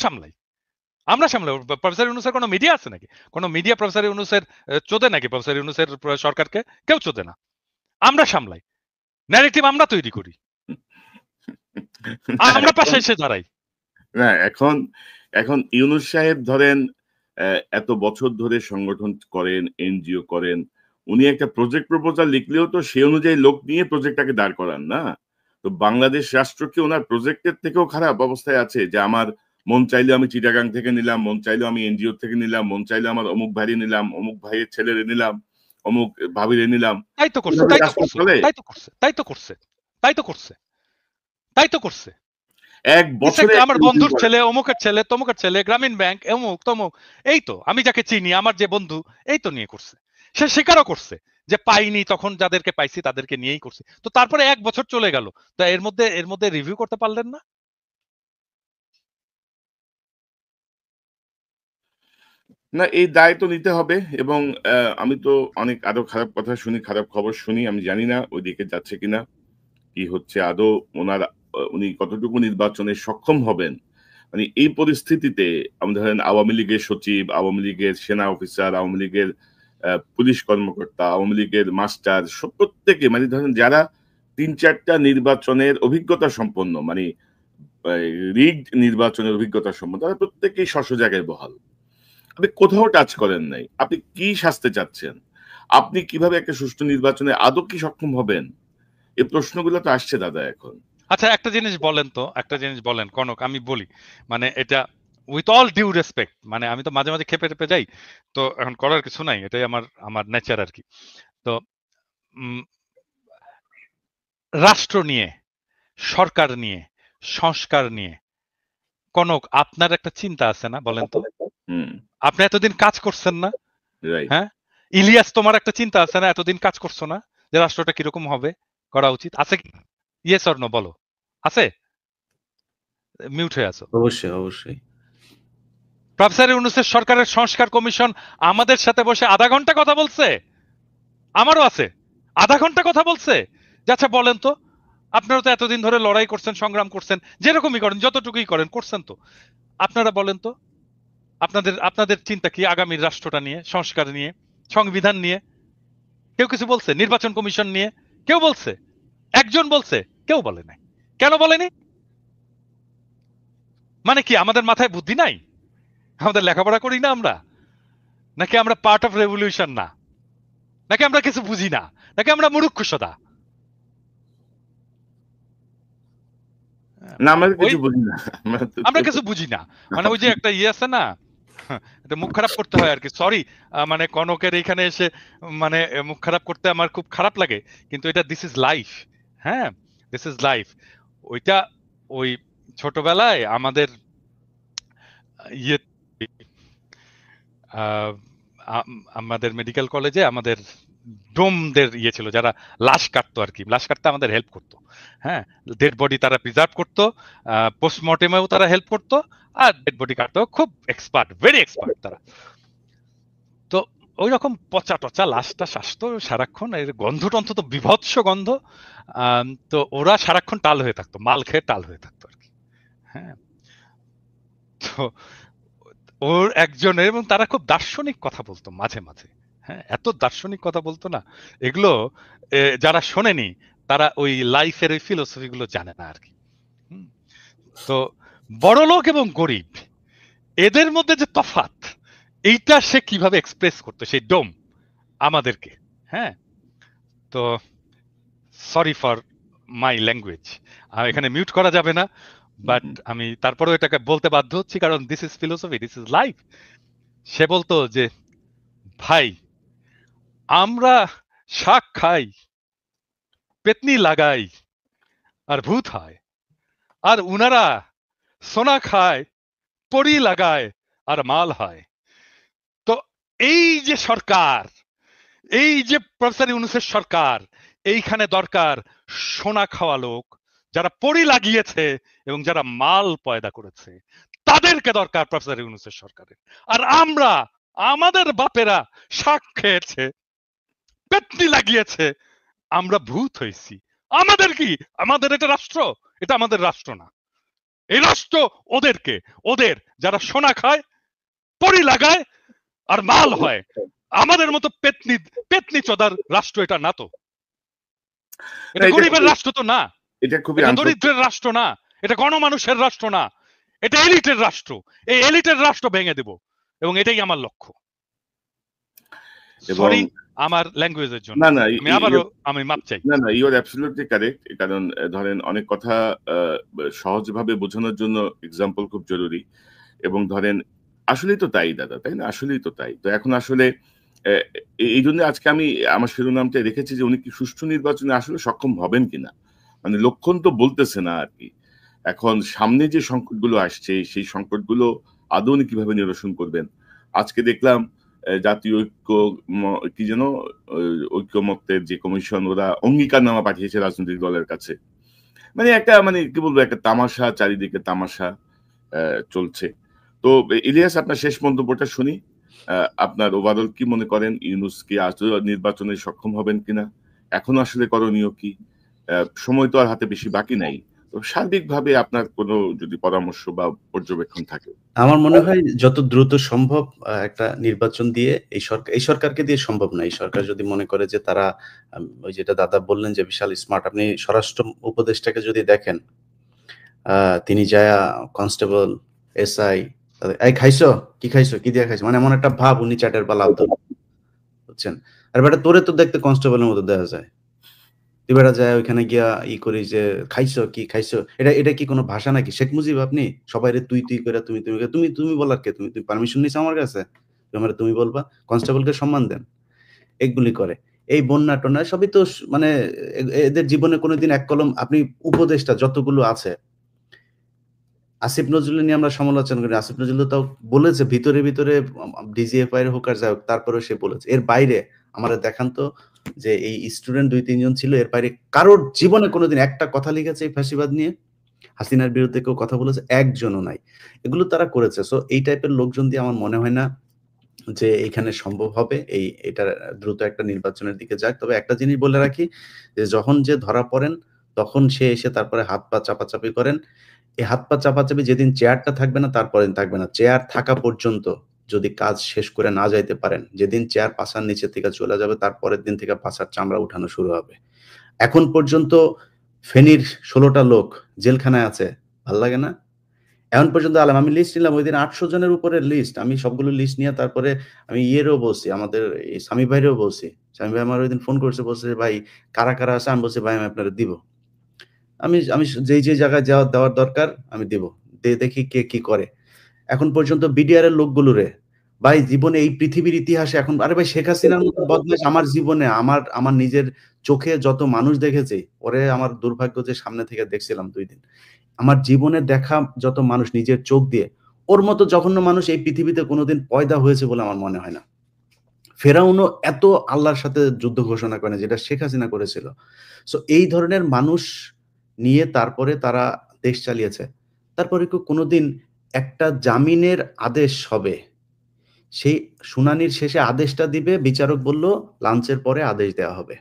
সামলাই। প্রফেসর ইউনূসের কোনো মিডিয়া আছে নাকি? কোনো মিডিয়া প্রফেসর ইউনূসের চোদে নাকি? প্রফেসর ইউনূসের সরকারকে কেউ চোদে না। আমরা সামলাই, ন্যারেটিভ আমরা তৈরি করি, আমরা পাশে এসে দাঁড়াই। না, এখন এখন ইউনূস সাহেব ধরেন এত বছর ধরে সংগঠন করেন, এনজিও করেন। উনি একটা প্রজেক্ট প্রপোজাল লিখলেও তো সে অনুযায়ী লোক নিয়ে প্রজেক্টটাকে দাঁড় করান না? তো বাংলাদেশ রাষ্ট্র কি ওনার প্রজেক্টের থেকেও খারাপ অবস্থায় আছে? যে আমার মন চাইলে আমি চিটাগাং থেকে নিলাম, মন চাইলে আমি এনজিও থেকে নিলাম, মন চাইলে আমার অমুক ভাইরে নিলাম, অমুক ভাইয়ের ছেলেরে নিলাম, অমুক ভাবিরে নিলাম। তাই তো করছে, এভাবে তাই তো রাষ্ট্র করছে, চলে? তাই তো করছে, তাই তো করছে, তাই তো করছে, তাই তো করছে। এক বছরে আমার বন্ধুর ছেলে, অমুকের ছেলে, তমুকের ছেলে, গ্রামীণ ব্যাংক, অমুক তমুক, এই তো আমি যাকে চিনি, আমার যে বন্ধু, এই তো নিয়ে করছে। সে স্বীকারও করছে যে পাইনি, তখন যাদেরকে পাইছি তাদেরকে নিয়েই করছে। তো তারপরে 1 বছর চলে গেল, তা এর মধ্যে রিভিউ করতে পারলেন না? না, এই দায় তো নিতে হবে। এবং আমি তো অনেক আরো খারাপ কথা শুনি, খারাপ খবর শুনি। আমি জানি না ওইদিকে যাচ্ছে কিনা, কি হচ্ছে আদৌ ওনার উনি কতটুকু নির্বাচনে সক্ষম হবেন। মানে এই পরিস্থিতিতে আমরা ধরেন আওয়ামী লীগের সচিব, আওয়ামী লীগের সেনা অফিসার, আওয়ামী লীগের পুলিশ কর্মকর্তা, আওয়ামী লীগের মাস্টার, প্রত্যেকে মানে ধরেন যারা ৩-৪টা নির্বাচনের অভিজ্ঞতা সম্পন্ন, মানে রিগড নির্বাচনের অভিজ্ঞতা সম্পন্ন, তারা প্রত্যেকেই স্ব জায়গায় বহাল। আপনি কোথাও টাচ করেন নাই। আপনি কি শাস্তে চাচ্ছেন? আপনি কিভাবে একটা সুষ্ঠু নির্বাচনে আদৌ কি সক্ষম হবেন? এই প্রশ্নগুলো তো আসছে দাদা এখন। আচ্ছা, একটা জিনিস বলেন তো, একটা জিনিস বলেন কনক, আমি বলি, মানে এটা উইথ অল ডিউ রেসপেক্ট, মানে আমি তো মাঝে মাঝে খেপে টেপে যাই, তো এখন করার কিছু নাই, এটাই আমার আমার নেচার আর কি। তো রাষ্ট্র নিয়ে, সরকার নিয়ে, সংস্কার নিয়ে কনক আপনার একটা চিন্তা আছে না, বলেন তো? আপনি এতদিন কাজ করছেন না? হ্যাঁ, ইলিয়াস, তোমার একটা চিন্তা আছে না? এতদিন কাজ করছো না যে রাষ্ট্রটা কিরকম হবে, করা উচিত আছে কি? ইয়েস অর নো বলো, আছে? মিউট হয়ে আছো। অবশ্যই, অবশ্যই। প্রফেসর ইউনূসের সরকারের সংস্কার কমিশন আমাদের সাথে বসে আধা ঘন্টা কথা বলছে, আমারও আছে, আধা ঘন্টা কথা বলছে। আচ্ছা বলেন তো, আপনারা তো এতদিন ধরে লড়াই করছেন, সংগ্রাম করছেন, যেরকমই করেন, যতটুকুই করেন, করছেন তো, আপনারা বলেন তো আপনাদের চিন্তা কি আগামীর রাষ্ট্রটা নিয়ে, সংস্কার নিয়ে, সংবিধান নিয়ে? কেউ কিছু বলছে? নির্বাচন কমিশন নিয়ে কেউ বলছে? একজন বলছে? কেউ বলে নাই। কেন বলেনি? মানে কি আমাদের মাথায় বুদ্ধি নাই? আমাদের লেখাপড়া করি না আমরা? নাকি আমরা পার্ট অফ রেভলিউশন না? নাকি আমরা কিছু বুঝি না? নাকি আমরা মূর্খ সদা? না, আমরা কিছু বুঝি না। আমরা কিছু বুঝি না, মানে ওই যে একটা ইয়ে আছে না, এটা মুখ খারাপ করতে হয় আর কি, সরি, মানে কনকের এখানে এসে মানে মুখ খারাপ করতে আমার খুব খারাপ লাগে, কিন্তু এটা দিস ইজ লাইফ। হ্যাঁ, দিস ইজ লাইফ। ওইটা ওই ছোটবেলায় আমাদের ইয়ে আমাদের মেডিকেল কলেজে আমাদের ডোমদের ইয়ে ছিল, যারা লাশ কাটতো আর কি, লাশ কাটতে আমাদের হেল্প করতো। হ্যাঁ, ডেড বডি তারা প্রিজার্ভ করতো, পোস্টমর্টেমেও তারা হেল্প করতো, আর ডেড বডি কাটতেও খুব এক্সপার্ট, ভেরি এক্সপার্ট তারা। তো ওই রকম পচা টচা লাশটা আসতো সারাক্ষণ, এর গন্ধ টন্ধ তো বিভৎস গন্ধ। তো ওরা সারাক্ষণ টাল হয়ে থাকতো, মাল খেয়ে টাল হয়ে থাকতো আর কি। হ্যাঁ, তো ওর একজনের, এবং তারা খুব দার্শনিক কথা বলতো মাঝে মাঝে। হ্যাঁ, এত দার্শনিক কথা বলতো না, এগুলো যারা শোনেনি তারা ওই লাইফের ওই ফিলোসফি গুলো জানে না আর কি। তো বড়লোক এবং গরিব, এদের মধ্যে যে তফাৎ, এইটা সে কিভাবে এক্সপ্রেস করতো সেই ডোম আমাদেরকে। হ্যাঁ, তো সরি ফর মাই ল্যাঙ্গুয়েজ, এখানে মিউট করা যাবে না, বাট আমি তারপরেও এটাকে বলতে বাধ্য হচ্ছি, কারণ this is philosophy, this is life. সে বলতো যে ভাই, আমরা শাক খাই, পেতনি লাগাই, আর ভূত হয়, আর উনারা সোনা খায়, পরি লাগায়, আর মাল হয়। তো এই যে সরকার, এই যে প্রফেসর ইউনূসের সরকার, এইখানে দরকার সোনা খাওয়া লোক, যারা পরি লাগিয়েছে এবং যারা মাল পয়দা করেছে, তাদেরকে দরকার প্রফেসর ইউনূসের সরকারের। আর আমরা, আমাদের বাপেরা শাক খেয়েছে, পেতনি লাগিয়েছে, আমরা ভূত হয়েছি। আমাদের কি? আমাদের এটা রাষ্ট্র? এটা আমাদের রাষ্ট্র না। এই রাষ্ট্র ওদেরকে, ওদের যারা সোনা খায়, পরি লাগায়, আর মাল হয়। আমাদের মতো পেতনি পেতনি চোদার রাষ্ট্র এটা না তো। এটা গরিবের রাষ্ট্র তো না, এটা খুবই দরিদ্রের রাষ্ট্র না, এটা গণমানুষের রাষ্ট্র না, এটা এলিটের রাষ্ট্র, এই এলিটের রাষ্ট্র ভেঙে দেব, এবং এটাই আমার লক্ষ্য। এবং সরি আমার ল্যাঙ্গুয়েজের জন্য, না না আমি আবারও আমি মাপ চাই। না না ইউ আর অ্যাবসলিউটলি কারেক্ট। কারণ ধরেন অনেক কথা সহজভাবে বোঝানোর জন্য এক্সাম্পল খুব জরুরি। এবং ধরেন আসলেই তো তাই দাদা, তাই না? আসলেই তো তাই। তো এখন আসলে এই জন্য আজকে আমি আমার শিরোনামটা রেখেছি যে উনি কি সুষ্ঠু নির্বাচনে আসলে সক্ষম হবেন কিনা। মানে লক্ষণ তো বলতেছে না আর কি। এখন সামনে যে সংকটগুলো আসছে সেই সংকটগুলো আদৌ উনি কিভাবে নিরসন করবেন। আজকে দেখলাম জাতীয় ঐক্য কি যেন ঐক্যমত্যের যে কমিশন, ওরা অঙ্গীকারনামা পাঠিয়েছে রাজনৈতিক দলের কাছে। মানে একটা মানে কি বলবো, একটা তামাশা, চারিদিকে তামাশা চলছে। তো ইলিয়াস, আপনার শেষ মন্তব্যটা শুনি। আপনার ওভারঅল কি মনে করেন, ইউনূস কি আদৌ নির্বাচনে সক্ষম হবেন কিনা? এখন আসলে করণীয় কি? সময় তো আর হাতে বেশি বাকি নাই। তো সার্বিকভাবে আপনার কোনো যদি পরামর্শ বা পর্যবেক্ষণ থাকে। আমার মনে হয় যত দ্রুত সম্ভব একটা নির্বাচন দিয়ে এই সরকারকে দিয়ে সম্ভব না। এই সরকার যদি মনে করে যে তারা ওই যেটা দাদা বললেন যে বিশাল স্মার্ট, আপনি স্বরাষ্ট্র উপদেষ্টাকে যদি দেখেন, তিনি যায়া কনস্টেবল, এসআই, এই খাইছো কি খাইছো, কি দিয়ে খাইছো, মানে এমন একটা ভাব, উনি চ্যাটের পালা বুঝছেন। আর বেটা তোরে তো দেখতে কনস্টেবলের মতো দেখা যায়, তুই বেটা যায় ওইখানে গিয়া করি যে খাইছো কি খাইছো, এটা কি কোনো ভাষা নাকি? শেখ মুজিব আপনি সবাইরে তুই তুই করে তুমি তুমি তুমি তুমি বলার কে? তুমি তুমি পারমিশন নিছো আমার কাছে আমার তুমি বলবা? কনস্টেবলকে সম্মান দেন। এগুলি করে এই বন্যা টন্যা সবই তো মানে এদের জীবনে কোনোদিন এক কলম, আপনি উপদেশটা যতগুলো আছে, আসিফ নজরুল নিয়ে আমরা সমালোচনা করি, আসিফ নজরুল তাও বলেছে ভিতরে ভিতরে ডিজিএফআই এর হোক আর যাই হোক, তারপরেও সে বলেছে। এর বাইরে আমার দেখান তো যে এই স্টুডেন্ট 2-3 জন ছিল, এর বাইরে কারোর জীবনে কোনোদিন একটা কথা লিখেছে এই ফাঁসিবাদ নিয়ে, হাসিনার বিরুদ্ধে কেউ কথা বলেছে? একজনও নাই। এগুলো তারা করেছে। সো এই টাইপের লোকজন দিয়ে আমার মনে হয় না যে এখানে সম্ভব হবে এটা দ্রুত একটা নির্বাচনের দিকে যাক। তবে একটা জিনিস বলে রাখি, যে যখন যে ধরা পড়েন তখন সে এসে তারপরে হাত পা চাপাচাপি করেন। এই হাত পা চাপাচাপি যেদিন চেয়ারটা থাকবে না তারপর দিন থাকবে না। চেয়ার থাকা পর্যন্ত যদি কাজ শেষ করে না যাইতে পারেন, যেদিন চেয়ার পাছার নিচে থেকে চলে যাবে তারপরের দিন থেকে পাছার চামড়া উঠানো শুরু হবে। এখন পর্যন্ত ফেনীর 16টা লোক জেলখানায় আছে, ভাল লাগে না? এখন পর্যন্ত আলাম, আমি লিস্ট নিলাম ওই দিন 800 জনের উপরে লিস্ট, আমি সবগুলো লিস্ট নিয়ে তারপরে আমি ইয়েরও বলছি, আমাদের এই সামি ভাইরেও বলছি। সামি ভাই আমার ওই দিন ফোন করছে, বলছে ভাই কারা কারা আছে, আমি বলছি ভাই আমি আপনারা দিব, আমি আমি যেই জায়গায় দেওয়ার দরকার আমি দিব, দেখি কে কি করে। এখন পর্যন্ত বিডিআর এর লোকগুলোরে ভাই জীবনে এই পৃথিবীর ইতিহাসে এখন, আরে ভাই শেখ হাসিনার মতো বদমাশ আমার জীবনে আমার নিজের চোখে যত মানুষ দেখেছি, ওরে আমার দুর্ভাগ্য যে সামনে থেকে দেখছিলাম 2 দিন, আমার জীবনে দেখা যত মানুষ নিজের চোখ দিয়ে, ওর মতো জঘন্য মানুষ এই পৃথিবীতে কোনোদিন পয়দা হয়েছে বলে আমার মনে হয় না। ফেরাউনও এত আল্লাহর সাথে যুদ্ধ ঘোষণা করে যেটা শেখ হাসিনা করেছিল। সো এই ধরনের মানুষ নিয়ে তারপরে তারা দেশ চালিয়েছে। তারপরে কি কোনোদিন একটা জামিনের আদেশ হবে, সেই শুনানির শেষে আদেশটা দিবে, বিচারক বলল লাঞ্চের পরে আদেশ দেওয়া হবে।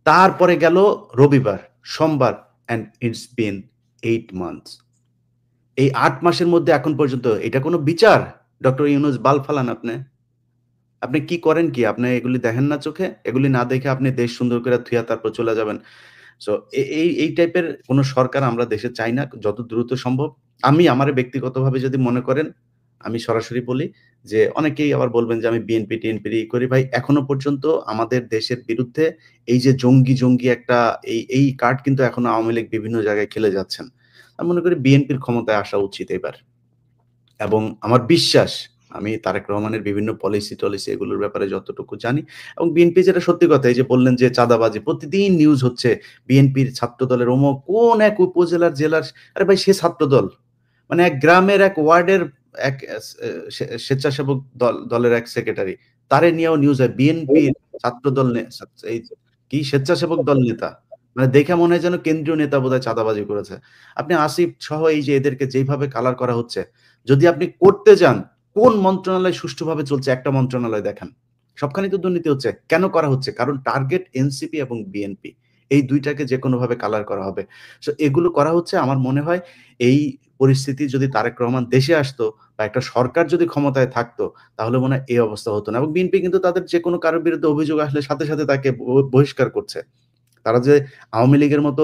তারপরে গেল রবিবার, সোমবার, and it's been 8 months। এই 8 মাসের মধ্যে এখন পর্যন্ত এটা কোনো বিচার? ডক্টর ইউনূস বাল ফালান আপনি। আপনি কি করেন কি? আপনি এগুলি দেখেন না চোখে? এগুলি না দেখে আপনি দেশ সুন্দর করে থুইয়া তারপর চলে যাবেন। সো এই টাইপের কোনো সরকার আমরা দেশে চাই না যত দ্রুত সম্ভব। আমি আমার ব্যক্তিগতভাবে যদি মনে করেন, আমি সরাসরি বলি যে অনেকেই আবার বলবেন যে আমি বিএনপি-টিএনপি করি। ভাই এখনো পর্যন্ত আমাদের দেশের বিরুদ্ধে এই যে জঙ্গি একটা এই কার্ড কিন্তু এখনো আওয়ামী লীগ বিভিন্ন জায়গায় খেলে যাচ্ছেন। আমি মনে করি বিএনপির ক্ষমতায় আসা উচিত এবার। এবং আমার বিশ্বাস আমি তারেক রহমানের বিভিন্ন পলিসি এগুলোর ব্যাপারে যতটুকু জানি, এবং বিএনপি যেটা সত্যি কথা, এই যে বললেন যে চাঁদাবাজি প্রতিদিন নিউজ হচ্ছে, বিএনপির ছাত্র দলের অমুক কোন এক উপজেলার জেলার, আরে ভাই সে ছাত্র দল, মানে এক গ্রামের এক ওয়ার্ডের এক স্বেচ্ছাসেবক দলের এক সেক্রেটারি, তারে নিয়েও নিউজ হয় বিএনপির ছাত্র দল এই কি স্বেচ্ছাসেবক দল নেতা, মানে দেখে মনে হয় যেন কেন্দ্রীয় নেতা বোধহয় চাঁদাবাজি করেছে। আপনি আসিফ সহ এই যে এদেরকে যেভাবে কালার করা হচ্ছে, যদি আপনি করতে যান কোন মন্ত্রণালয় সুষ্ঠুভাবে চলছে একটা মন্ত্রণালয় দেখান, সবখানেই তো দুর্নীতি হচ্ছে। কেন করা হচ্ছে? কারণ টার্গেট এনসিপি এবং বিএনপি, এই দুইটাকে যে কোনোভাবে কালার করা হবে। সো এগুলো করা হচ্ছে। আমার মনে হয় এই পরিস্থিতি যদি তারেক রহমান দেশে আসতো বা একটা সরকার যদি ক্ষমতায় থাকতো, তাহলে মনে হয় এই অবস্থা হতো না। এবং বিএনপি কিন্তু তাদের যে কোনো কারোর বিরুদ্ধে অভিযোগ আসলে সাথে সাথে তাকে বহিষ্কার করছে। তারা যে আওয়ামী লীগের মতো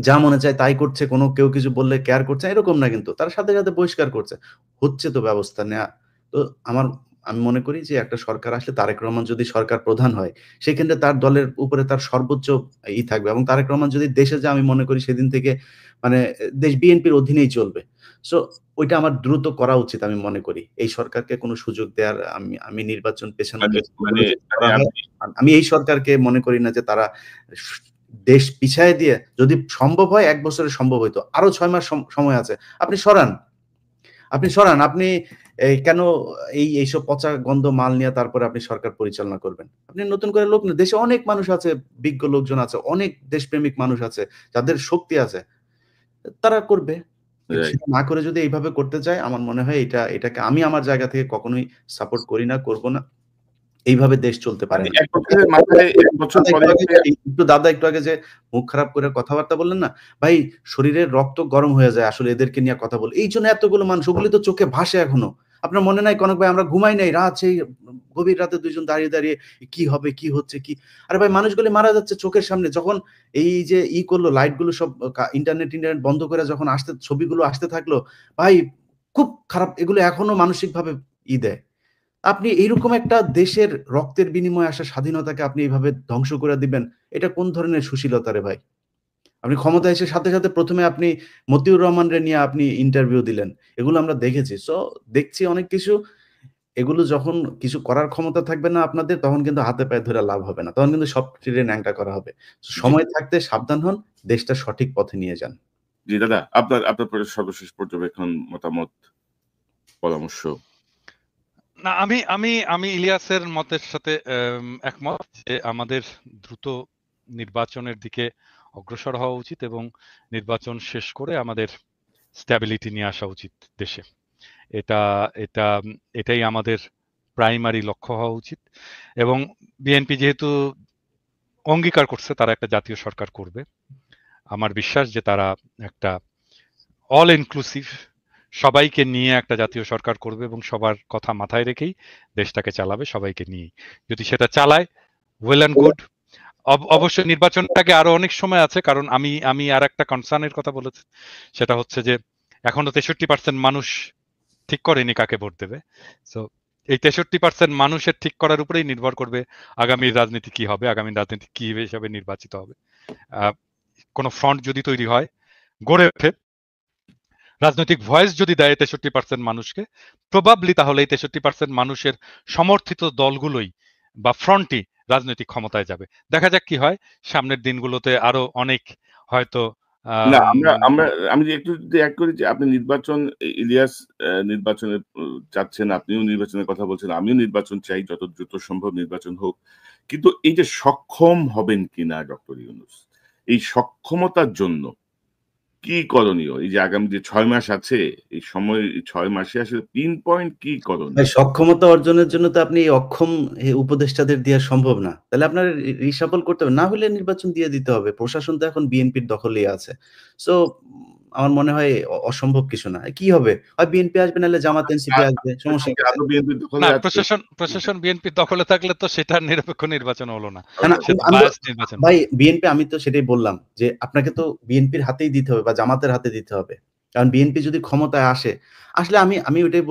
যা মনে চায় তাই করছে, কোনো কেউ কিছু বললে কেয়ার করছে এরকম না, কিন্তু তার সাথে সাথে বহিষ্কার করছে। হচ্ছে তো ব্যবস্থা নেয়া। তো আমি মনে করি যে একটা সরকার আসলে তারেক রহমান যদি সরকার প্রধান হয়, সেক্ষেত্রে তার দলের উপরে তার সর্বোচ্চ থাকবে, এবং তারেক রহমান যদি দেশে যায় আমি মনে করি সেদিন থেকে মানে দেশ বিএনপির অধীনেই চলবে। সো ওইটা আমার দ্রুত করা উচিত আমি মনে করি। এই সরকারকে কোনো সুযোগ দেওয়ার আমি নির্বাচন পেছানোর মানে চেষ্টা করব মানে যদি মানে করা হয়। আপনি আমি এই সরকারকে মনে করি না যে তারা দেশ পিছায় দিয়ে, যদি সম্ভব হয় ১ বছরে সম্ভব হইতো। আরো ৬ মাস সময় আছে। আপনি সরান। আপনি কেন এইসব পচা গন্ধ মাল নিয়ে তারপরে আপনি সরকার পরিচালনা করবেন? আপনি নতুন করে লোক নেন। দেশে অনেক মানুষ আছে, বিজ্ঞ লোকজন আছে, অনেক দেশপ্রেমিক মানুষ আছে, যাদের শক্তি আছে। তারা করবে। কিন্তু রাইট। সেটা না করে যদি এইভাবে করতে চায়, আমার মনে হয় এটাকে আমি আমার জায়গা থেকে কখনোই সাপোর্ট করি না, করব না। এইভাবে দেশ চলতে পারে মানে না। ১ বছরের মাথায় ১ বছর পরে এসে দাদা একটু আগে যে মুখ খারাপ করে কথাবার্তা বললেন না? ভাই, শরীরের রক্ত গরম হয়ে যায় আসলে এদেরকে নিয়ে কথা বলে। এইজন্য এতগুলো মানুষ, ওগুলি তো চোখে ভাসে এখনো। আপনার মনে নাই কনক ভাই, আমরা ঘুমাই নাই। রাত সেই গভীর রাতে ২ জন দাঁড়িয়ে, দাঁড়িয়ে কি হবে, কি হচ্ছে, কি? আরে ভাই, মানুষগুলি মারা যাচ্ছে চোখের সামনে। যখন এই যে করলো, লাইট গুলো সব ইন্টারনেট বন্ধ করে যখন ছবিগুলো আসতে থাকলো, ভাই খুব খারাপ। এগুলো এখনো মানসিকভাবে দেয়। আপনি এইরকম একটা দেশের রক্তের বিনিময়ে আসা স্বাধীনতাকে আপনি এভাবে ধ্বংস করে দিবেন, এটা কোন ধরনের সুশীলতা রে ভাই? আপনি ক্ষমতায় এসে সাথে, সাথে ১ম এ আপনি মতিউর রহমানরে নিয়ে আপনি ইন্টারভিউ দিলেন। এগুলো আমরা দেখেছি। দেখছি অনেক কিছু। এগুলো যখন কিছু করার ক্ষমতা থাকবে না আপনাদের, তখন কিন্তু হাতে পায়ে ধরে লাভ হবে না। তখন কিন্তু সব টেনে ন্যাংটা করা হবে। জি, সময় থাকতে সাবধান হন, দেশটা সঠিক পথে নিয়ে যান। জি দাদা আপনার সর্বশেষ পর্যবেক্ষণ, মতামত, পরামর্শ। না, আমি আমি আমি ইলিয়াসের মতের সাথে একমত যে আমাদের দ্রুত নির্বাচনের দিকে অগ্রসর হওয়া উচিত এবং নির্বাচন শেষ করে আমাদের স্ট্যাবিলিটি নিয়ে আসা উচিত দেশে। এটা এটা এটাই আমাদের প্রাইমারি লক্ষ্য হওয়া উচিত। এবং বিএনপি যেহেতু অঙ্গীকার করছে তারা একটা জাতীয় সরকার করবে, আমার বিশ্বাস যে তারা একটা অল ইনক্লুসিভ, সবাইকে নিয়ে একটা জাতীয় সরকার করবে এবং সবার কথা মাথায় রেখেই দেশটাকে চালাবে, সবাইকে নিয়েই। যদি সেটা চালায়, ওয়েল অ্যান্ড গুড। অবশ্যই নির্বাচনটাকে আরো অনেক সময় আছে, কারণ আমি আমি আর একটা কনসার্নের কথা বলেছি, সেটা হচ্ছে যে এখনো 63% মানুষ ঠিক করেনি কাকে ভোট দেবে। সো এই 63% মানুষের ঠিক করার উপরেই নির্ভর করবে আগামীর রাজনীতি কি হবে, আগামী রাজনীতি কি হিসেবে নির্বাচিত হবে। কোনো ফ্রন্ট যদি তৈরি হয়, গড়ে ওঠে, রাজনৈতিক ভয়েস যদি দেয় 63% মানুষকে, প্রবাবলি তাহলে এই 63% মানুষের সমর্থিত দলগুলোই বা ফ্রন্টই রাজনৈতিক ক্ষমতায় যাবে। দেখা যাক কি হয় সামনের দিনগুলোতে। আরো অনেক হয়তো না, আমি একটু যদি এড করি যে আপনি নির্বাচন, ইলিয়াস নির্বাচনে চাচ্ছেন, আপনিও নির্বাচনের কথা বলছেন, আমিও নির্বাচন চাই, যত দ্রুত সম্ভব নির্বাচন হোক। কিন্তু এই যে সক্ষম হবেন কিনা ডক্টর ইউনূস, এই সক্ষমতার জন্য কি করণীয়? এই যে আগামী যে ৬ মাস আছে, এই সময় ৬ মাসে আসলে পিন পয়েন্ট কি ভাই, করণীয়? সক্ষমতা অর্জনের জন্য তো আপনি এই অক্ষম উপদেষ্টাদের দেয়া সম্ভব না। তাহলে আপনার রিশাফল করতে হবে। না হলে নির্বাচন দিয়ে দিতে হবে। প্রশাসন তো এখন বিএনপির দখলেই আছে। সো আমার মনে হয় অসম্ভব কিছু না। কি হবে? হয় বিএনপি আসবে, নাহলে জামাত এনসিপি আসবে। সমস্যা কোথায়? আদৌ বিএনপির না, দখলে আছে? প্রশাসন বিএনপির দখলে থাকলে তো সেটা নিরপেক্ষ নির্বাচন হলো না, না, না, সে তো আমি তো বায়াস নির্বাচন ভাই হলো। বিএনপি, আমি তো সেটাই বললাম যে আপনাকে তো বিএনপির হাতেই দিতে হবে বা জামাতের হাতে দিতে হবে। কারণ বিএনপি যদি ক্ষমতায় আসলে আমি ওইটাই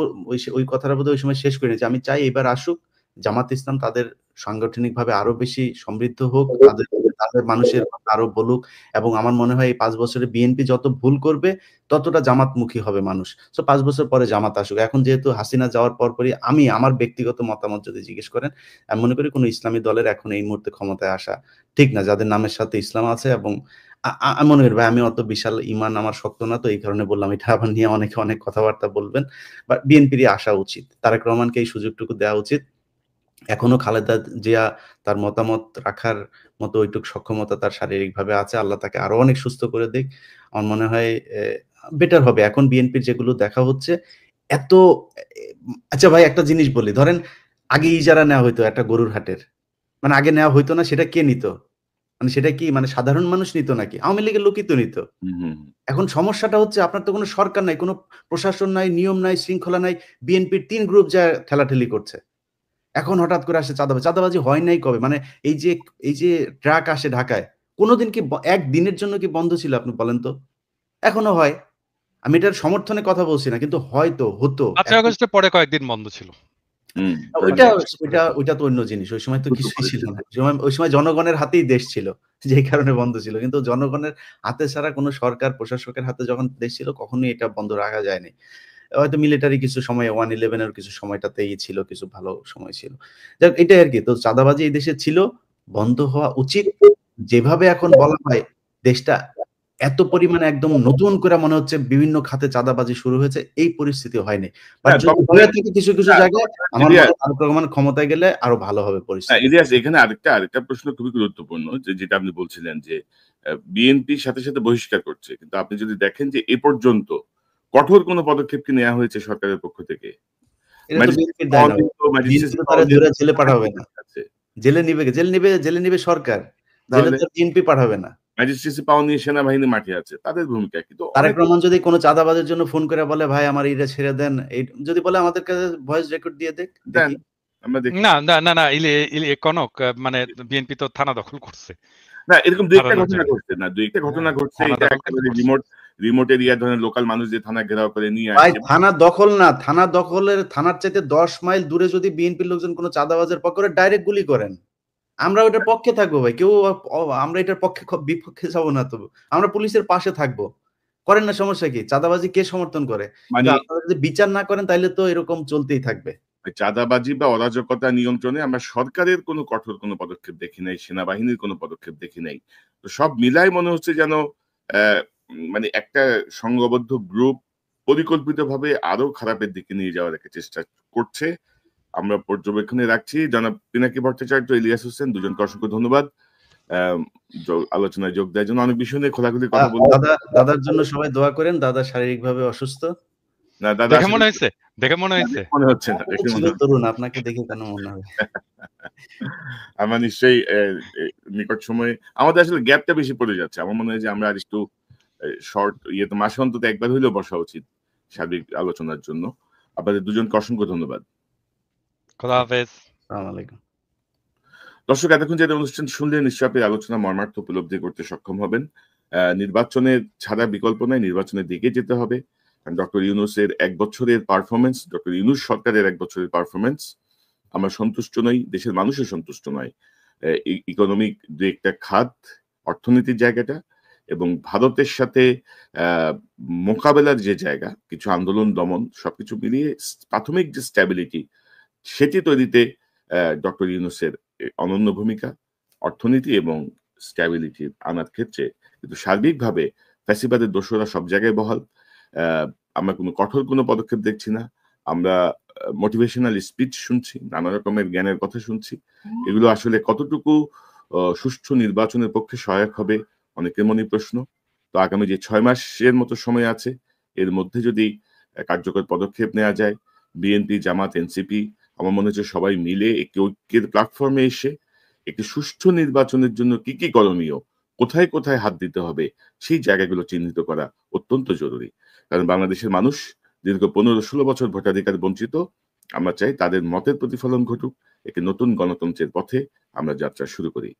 ওই কথাটা বোধহয় ওই সময় শেষ করে নিয়েছি। আমি চাই এবার আসুক জামাত ইসলাম, তাদের সাংগঠনিকভাবে আরো বেশি সমৃদ্ধ হোক, তাদের তাদের মানুষের কথা আরো বলুক, এবং আমার মনে হয় এই ৫ বছরে বিএনপি যত ভুল করবে ততটা জামাতমুখী হবে মানুষ। সো ৫ বছর পরে জামাত আসুক। এখন যেহেতু হাসিনা যাওয়ার পরপরই আমার ব্যক্তিগত মতামত যদি জিজ্ঞেস করেন, আমি মনে করি কোনো ইসলামী দলের এখন এই মুহূর্তে ক্ষমতায় আসা ঠিক না, যাদের নামের সাথে ইসলাম আছে। এবং আমি মনে করি ভাই, আমি অত বিশাল ঈমান আমার শক্ত না, তো এই কারণে বললাম। এটা আবার নিয়ে অনেকে অনেক কথাবার্তা বলবেন। বাট বিএনপিরই আসা উচিত। তারেক রহমানকে এই সুযোগটুকু দেওয়া উচিত। এখনো খালেদা জিয়া তার মতামত রাখার মতো ওইটুক সক্ষমতা তার শারীরিকভাবে আছে। আল্লাহ তাকে আরো অনেক সুস্থ করে দিক। আমার মনে হয় বেটার হবে। এখন বিএনপির যেগুলো দেখা হচ্ছে এত আচ্ছা ভাই, একটা জিনিস বলি, ধরেন আগে ইজারা নেওয়া হইতো একটা গরুর হাটের, মানে আগে নেওয়া হইতো না, সেটা কে নিত? মানে সেটা কি মানে সাধারণ মানুষ নিত নাকি? আওয়ামী লীগের লোকই তো নিত। হুম, হুম। এখন সমস্যাটা হচ্ছে আপনার তো কোনো সরকার নাই, কোনো প্রশাসন নাই, নিয়ম নাই, শৃঙ্খলা নাই। বিএনপির ৩ গ্রুপ যা ঠেলাঠেলি করছে। এখন হঠাৎ করে আসে চাঁদাবাজি। চাঁদাবাজি হয় নাই কবে? মানে এই যে এই যে ট্রাক আসে ঢাকায়, কোনোদিন কি একদিনের জন্য কি বন্ধ ছিল আপনি বলেন তো? এখনো হয়। আমি এটার সমর্থনে কথা বলছি না, কিন্তু হয়তো হতো। ৫ই আগস্টের পরে কয়েকদিন বন্ধ ছিল। ওইটা ওইটা তো অন্য জিনিস। ওই সময় তো কিছুই ছিল না। ওই সময় জনগণের হাতেই দেশ ছিল। যেই কারণে বন্ধ ছিল। কিন্তু জনগণের হাতে ছাড়া কোনো সরকার প্রশাসকের হাতে যখন দেশ ছিল কখনোই এটা বন্ধ রাখা যায়নি। হয়তো মিলিটারি কিছু সময় 111 এর কিছু সময়টাতেই ছিল, কিছু ভালো সময় ছিল। যাক এটাই আরকি। তো চাঁদাবাজি এই দেশে ছিল, বন্ধ হওয়া উচিত। যেভাবে এখন বলা হয় দেশটা এত পরিমাণে একদম নতুন করে মনে হচ্ছে বিভিন্ন খাতে চাঁদাবাজি শুরু হয়েছে, এই পরিস্থিতি হয়নি। বাট যদি হয়ে থাকে কিছু জায়গায় আমার মনে হয় তারেক রহমান ক্ষমতায় গেলে আরো ভালো হবে পরিস্থিতি। ইলিয়াস, এখানে আরেকটা প্রশ্ন খুবই গুরুত্বপূর্ণ, যেটা আপনি বলছিলেন যে বিএনপি সাথে বহিষ্কার করছে, কিন্তু আপনি যদি দেখেন যে এ পর্যন্ত কঠোর কোনো পদক্ষেপ কি নেওয়া হয়েছে সরকারের পক্ষ থেকে? এটা তো বিএনপির দায় না। বিএনপি তো তারা ধরে জেলে পাঠাবে না। জেলে নিবে সরকার। জেলে তো বিএনপি পাঠাবে না। ম্যাজিস্ট্রেসি পাওয়া নিয়ে সেনাবাহিনী মাঠে আছে, তাদের ভূমিকা কি? তো তারেক রহমান যদি কোনো চাঁদাবাজের জন্য ফোন করে বলে ভাই আমার এটা ছেড়ে দেন, যদি বলে আমাদের কাছে ভয়েস রেকর্ড দিয়ে দেখ, দেখি। না কনক, মানে বিএনপি তো থানা দখল করছে। না, এরকম দুই একটা ঘটনা ঘটছে, না দুই একটা ঘটনা ঘটছে। এটা একেবারে রিমোট এরিয়া, ধরেন লোকাল মানুষ যে থানা ঘেরাও করে নিয়ে আসে। থানা দখল না, থানার চাইতে 10 মাইল দূরে যদি বিএনপির লোকজন কোনো চাঁদাবাজের পক্ষে ডাইরেক্ট গুলি করেন, আমরা ওটার পক্ষে থাকবো ভাই। কেউ আমরা এটার পক্ষে বিপক্ষে যাবো না। তো আমরা পুলিশের পাশে থাকবো। করেন না, সমস্যা কি? চাঁদাবাজি কে সমর্থন করে? মানে আপনারা যদি বিচার না করেন তাইলে তো এরকম চলতেই থাকবে। চাঁদাবাজি বা অরাজকতা নিয়ন্ত্রণে আমরা সরকারের কোনো কঠোর কোনো পদক্ষেপ দেখি নাই, সেনাবাহিনীর কোনো পদক্ষেপ দেখি নাই। তো সব মিলাই মনে হচ্ছে যেন মানে একটা সংঘবদ্ধ গ্রুপ পরিকল্পিতভাবে আরো খারাপের দিকে নিয়ে যাওয়ার একটা চেষ্টা করছে। আমরা পর্যবেক্ষণে রাখছি। জনাব পিনাকি ভট্টাচার্য, ইলিয়াস হোসেন, দুজনকে অসংখ্য ধন্যবাদ আলোচনায় যোগ দেওয়ার জন্য। অনেক বিষয় নিয়ে খোলাখুলি কথা বলবো। দাদার জন্য সবাই দোয়া করেন। দাদা শারীরিকভাবে অসুস্থ। না দাদা, দেখে মনে হচ্ছে মনে হচ্ছে না, তরুণ, আপনাকে দেখে কেন মনে হবে? আমরা নিশ্চয়ই নিকট সময়ে আমাদের আসলে গ্যাপটা বেশি পড়ে যাচ্ছে। আমার মনে হয় যে আমরা আর একটু শর্ট তো মাসে অন্তত একবার হইলেও বসা উচিত সার্বিক আলোচনার জন্য। আপনাদের দুজনকে অসংখ্য ধন্যবাদ। খোদা হাফেজ। আসসালামু আলাইকুম। দর্শক, এতক্ষণ যে অনুষ্ঠান শুনলেন, নিশ্চয়ই আপনি আলোচনা মর্মার্থ উপলব্ধি করতে সক্ষম হবেন। নির্বাচনের ছাড়া বিকল্প নাই, নির্বাচনের দিকে যেতে হবে। ডক্টর ইউনূসের 1 বছরের পারফরমেন্স, ডক্টর ইউনূস সরকারের 1 বছরের পারফরমেন্স আমরা সন্তুষ্ট নই, দেশের মানুষও সন্তুষ্ট নয়। ইকোনমিক যে একটা খাত, অর্থনীতির জায়গাটা এবং ভারতের সাথে মোকাবেলার যে জায়গা, কিছু আন্দোলন দমন, সবকিছু মিলিয়ে প্রাথমিক যে স্ট্যাবিলিটি, সেটি তৈরিতে ডক্টর ইউনূসের অনন্য ভূমিকা, অর্থনীতি এবং স্ট্যাবিলিটি আনার ক্ষেত্রে। কিন্তু সার্বিকভাবে ফ্যাসিবাদের দোষরা সব জায়গায় বহাল। আমরা কোনো কঠোর কোনো পদক্ষেপ দেখছি না। আমরা মোটিভেশনাল স্পিচ শুনছি, নানা রকমের জ্ঞানের কথা শুনছি। এগুলো আসলে কতটুকু সুষ্ঠু নির্বাচনের পক্ষে সহায়ক হবে, অনেকের মনে প্রশ্ন। তো আগামী যে 6 মাসের মতো সময় আছে, এর মধ্যে যদি কার্যকর পদক্ষেপ নেওয়া যায়, বিএনপি, জামাত, এনসিপি, আমার মনে হচ্ছে সবাই মিলে একটি ঐক্যের প্ল্যাটফর্মে এসে একটি সুষ্ঠু নির্বাচনের জন্য কি কি করণীয়, কোথায় কোথায় হাত দিতে হবে, সেই জায়গাগুলো চিহ্নিত করা অত্যন্ত জরুরি। কারণ বাংলাদেশের মানুষ দীর্ঘ 15-16 বছর ভোটাধিকার বঞ্চিত। আমরা চাই তাদের মতের প্রতিফলন ঘটুক, একটি নতুন গণতন্ত্রের পথে আমরা যাত্রা শুরু করি।